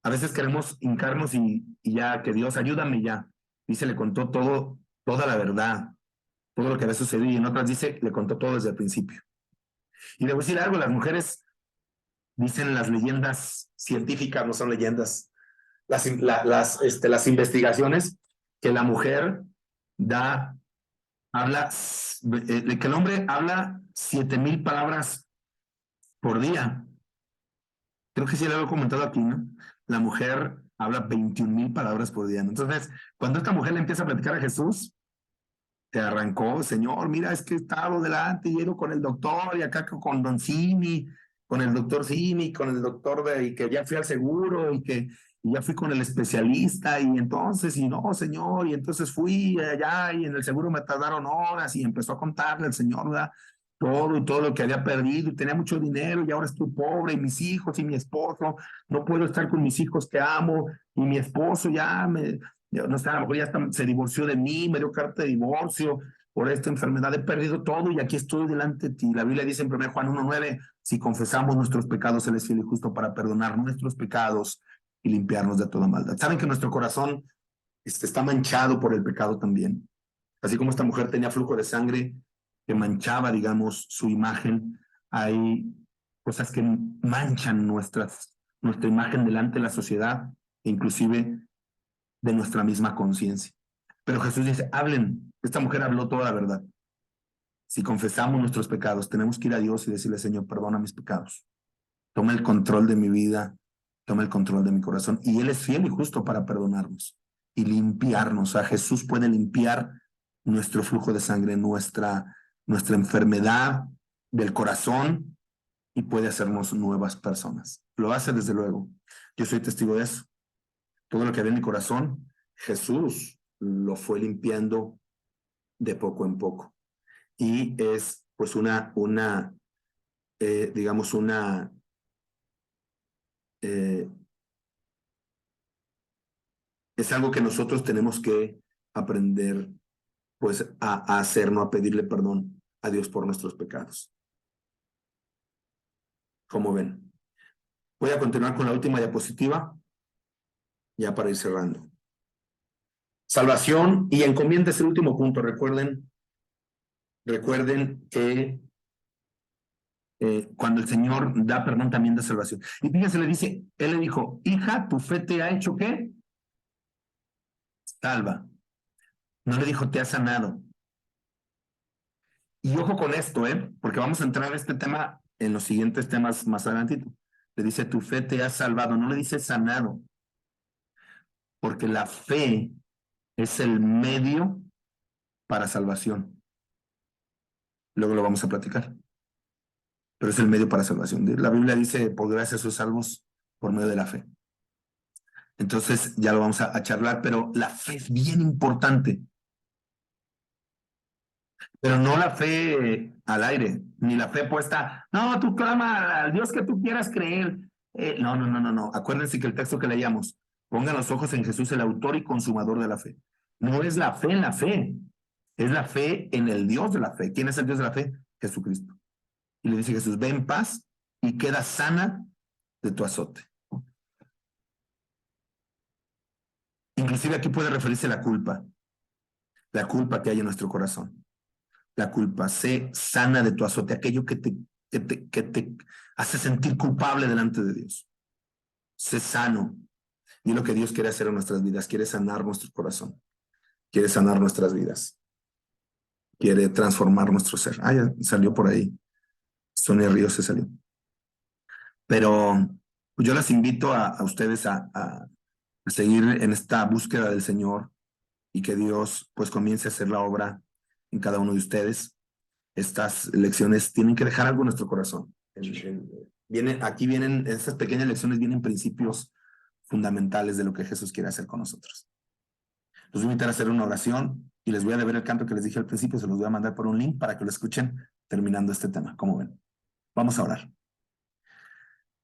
A veces queremos hincarnos y ya, que Dios ayúdame ya. Dice, le contó todo, toda la verdad, todo lo que había sucedido. Y en otras dice, le contó todo desde el principio. Y le voy a decir algo, las mujeres, dicen las leyendas científicas, no son leyendas, las investigaciones, que la mujer habla, que el hombre habla 7,000 palabras por día. Creo que sí lo he comentado aquí, ¿no? La mujer habla 21,000 palabras por día. Entonces, cuando esta mujer le empieza a platicar a Jesús, te arrancó, Señor, mira, es que he estado delante y he ido con el doctor y acá con Don Simi, con el doctor Simi, con el doctor y que ya fui al seguro y ya fui con el especialista y entonces, y no, Señor, y entonces fui allá y en el seguro me tardaron horas y empezó a contarle al Señor, ¿verdad? Todo y todo lo que había perdido y tenía mucho dinero y ahora estoy pobre y mis hijos y mi esposo, no puedo estar con mis hijos que amo y mi esposo no sé, a lo mejor ya se divorció de mí, me dio carta de divorcio por esta enfermedad, he perdido todo y aquí estoy delante de ti. La Biblia dice en 1 Juan 1:9, si confesamos nuestros pecados, Él es fiel y justo para perdonar nuestros pecados y limpiarnos de toda maldad. Saben que nuestro corazón está manchado por el pecado también. Así como esta mujer tenía flujo de sangre que manchaba, digamos, su imagen, hay cosas que manchan nuestra imagen delante de la sociedad, e inclusive de nuestra misma conciencia. Pero Jesús dice, hablen, esta mujer habló toda la verdad. Si confesamos nuestros pecados, tenemos que ir a Dios y decirle, Señor, perdona mis pecados. Toma el control de mi vida, toma el control de mi corazón. Y Él es fiel y justo para perdonarnos y limpiarnos. O sea, Jesús puede limpiar nuestro flujo de sangre, nuestra enfermedad del corazón y puede hacernos nuevas personas. Lo hace desde luego. Yo soy testigo de eso. Todo lo que había en mi corazón, Jesús lo fue limpiando de poco en poco. Y es pues digamos es algo que nosotros tenemos que aprender pues a hacer, no a pedirle perdón a Dios por nuestros pecados. ¿Cómo ven? Voy a continuar con la última diapositiva, ya para ir cerrando. Salvación y encomienda es el último punto. Recuerden que cuando el Señor da perdón también da salvación. Y fíjense, Él le dijo, hija, tu fe te ha hecho ¿qué? Salva. No le dijo, te ha sanado. Y ojo con esto, porque vamos a entrar a este tema en los siguientes temas más adelantito. Le dice, tu fe te ha salvado. No le dice sanado. Porque la fe es el medio para salvación. Luego lo vamos a platicar. Pero es el medio para salvación. La Biblia dice, por gracia sois salvos por medio de la fe. Entonces ya lo vamos a charlar, pero la fe es bien importante. Pero no la fe al aire, ni la fe puesta, no, tú clama al Dios que tú quieras creer. No. Acuérdense que el texto que leíamos, pongan los ojos en Jesús, el autor y consumador de la fe. No es la fe en la fe, es la fe en el Dios de la fe. ¿Quién es el Dios de la fe? Jesucristo. Y le dice Jesús, ve en paz y queda sana de tu azote. Inclusive aquí puede referirse a la culpa que hay en nuestro corazón. La culpa, sé sana de tu azote, aquello que te hace sentir culpable delante de Dios. Sé sano. Y lo que Dios quiere hacer en nuestras vidas, quiere sanar nuestro corazón, quiere sanar nuestras vidas, quiere transformar nuestro ser. Ya salió por ahí. Sonia Ríos se salió. Pero yo las invito a ustedes a seguir en esta búsqueda del Señor y que Dios pues comience a hacer la obra en cada uno de ustedes. Estas lecciones tienen que dejar algo en nuestro corazón. Aquí vienen, estas pequeñas lecciones vienen principios fundamentales de lo que Jesús quiere hacer con nosotros. Los voy a invitar a hacer una oración y les voy a deber el canto que les dije al principio, se los voy a mandar por un link para que lo escuchen terminando este tema. ¿Cómo ven? Vamos a orar.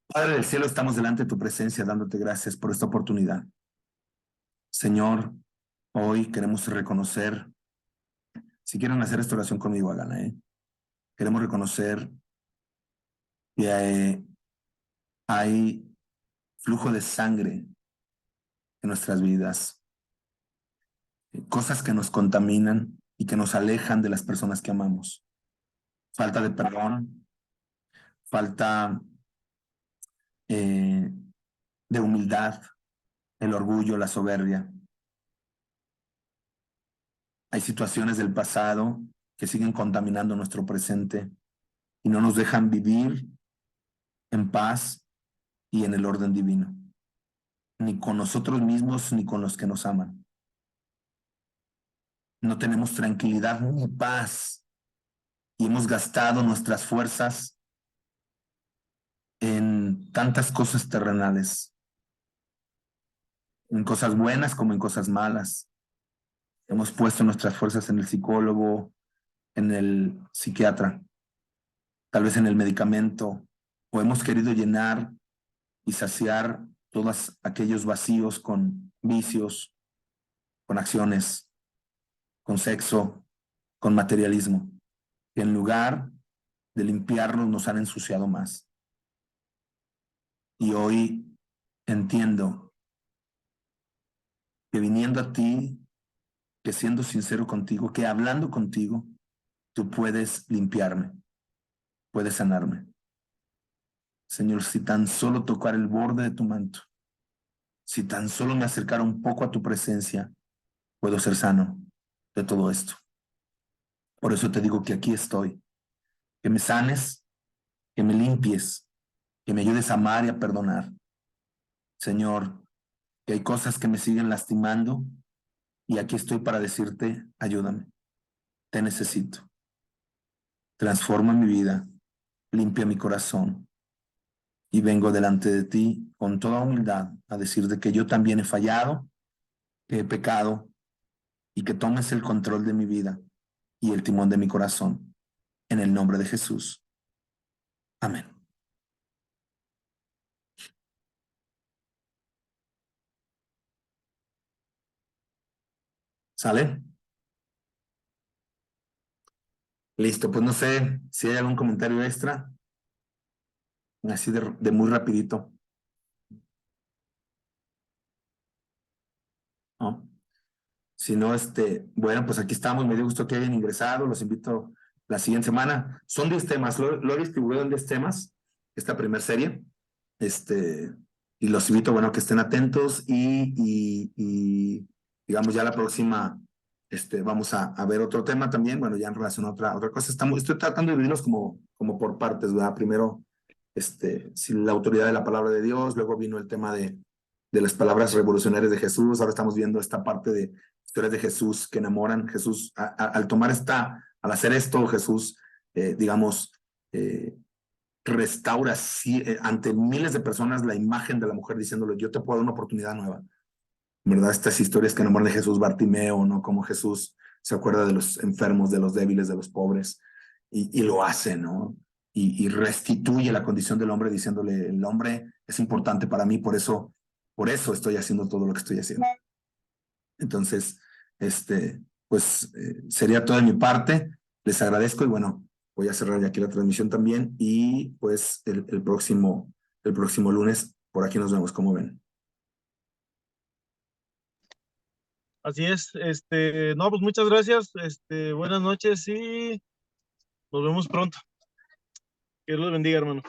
Padre del cielo, estamos delante de tu presencia dándote gracias por esta oportunidad. Señor, hoy queremos reconocer, si quieren hacer esta oración conmigo, háganla, Queremos reconocer que hay flujo de sangre en nuestras vidas, cosas que nos contaminan y que nos alejan de las personas que amamos. Falta de perdón, falta de humildad, el orgullo, la soberbia. Hay situaciones del pasado que siguen contaminando nuestro presente y no nos dejan vivir en paz y en el orden divino, ni con nosotros mismos ni con los que nos aman. No tenemos tranquilidad ni paz y hemos gastado nuestras fuerzas en tantas cosas terrenales, en cosas buenas como en cosas malas. Hemos puesto nuestras fuerzas en el psicólogo, en el psiquiatra, tal vez en el medicamento, o hemos querido llenar y saciar todos aquellos vacíos con vicios, con acciones, con sexo, con materialismo, que en lugar de limpiarnos nos han ensuciado más. Y hoy entiendo que viniendo a ti, que siendo sincero contigo, que hablando contigo, tú puedes limpiarme, puedes sanarme. Señor, si tan solo tocar el borde de tu manto, si tan solo me acercara un poco a tu presencia, puedo ser sano de todo esto. Por eso te digo que aquí estoy, que me sanes, que me limpies, que me ayudes a amar y a perdonar. Señor, que hay cosas que me siguen lastimando y aquí estoy para decirte, ayúdame, te necesito. Transforma mi vida, limpia mi corazón y vengo delante de ti con toda humildad a decirte que yo también he fallado, que he pecado y que tomes el control de mi vida y el timón de mi corazón. En el nombre de Jesús. Amén. ¿Sale? Listo, pues no sé si hay algún comentario extra, así de muy rapidito. ¿No? Si no, bueno, pues aquí estamos. Me dio gusto que hayan ingresado. Los invito la siguiente semana. Son 10 temas. Lo he distribuido en 10 temas, esta primera serie. Y los invito, bueno, que estén atentos y digamos, ya la próxima, vamos a ver otro tema también, bueno, ya en relación a otra cosa. Estoy tratando de dividirlos como por partes, ¿verdad? Primero, si la autoridad de la palabra de Dios, luego vino el tema de las palabras revolucionarias de Jesús, ahora estamos viendo esta parte de historias de Jesús que enamoran. Jesús, al hacer esto, Jesús, digamos, restaura ante miles de personas la imagen de la mujer diciéndole, yo te puedo dar una oportunidad nueva, ¿verdad? Estas historias que enamoran de Jesús, Bartimeo, ¿no? Como Jesús se acuerda de los enfermos, de los débiles, de los pobres, y lo hace, ¿no? Y restituye la condición del hombre diciéndole, el hombre es importante para mí, por eso estoy haciendo todo lo que estoy haciendo. Entonces, pues sería todo de mi parte. Les agradezco y bueno, voy a cerrar ya aquí la transmisión también y pues el próximo lunes por aquí nos vemos, como ven. Así es, no, pues muchas gracias, buenas noches y nos vemos pronto. Que Dios los bendiga, hermano.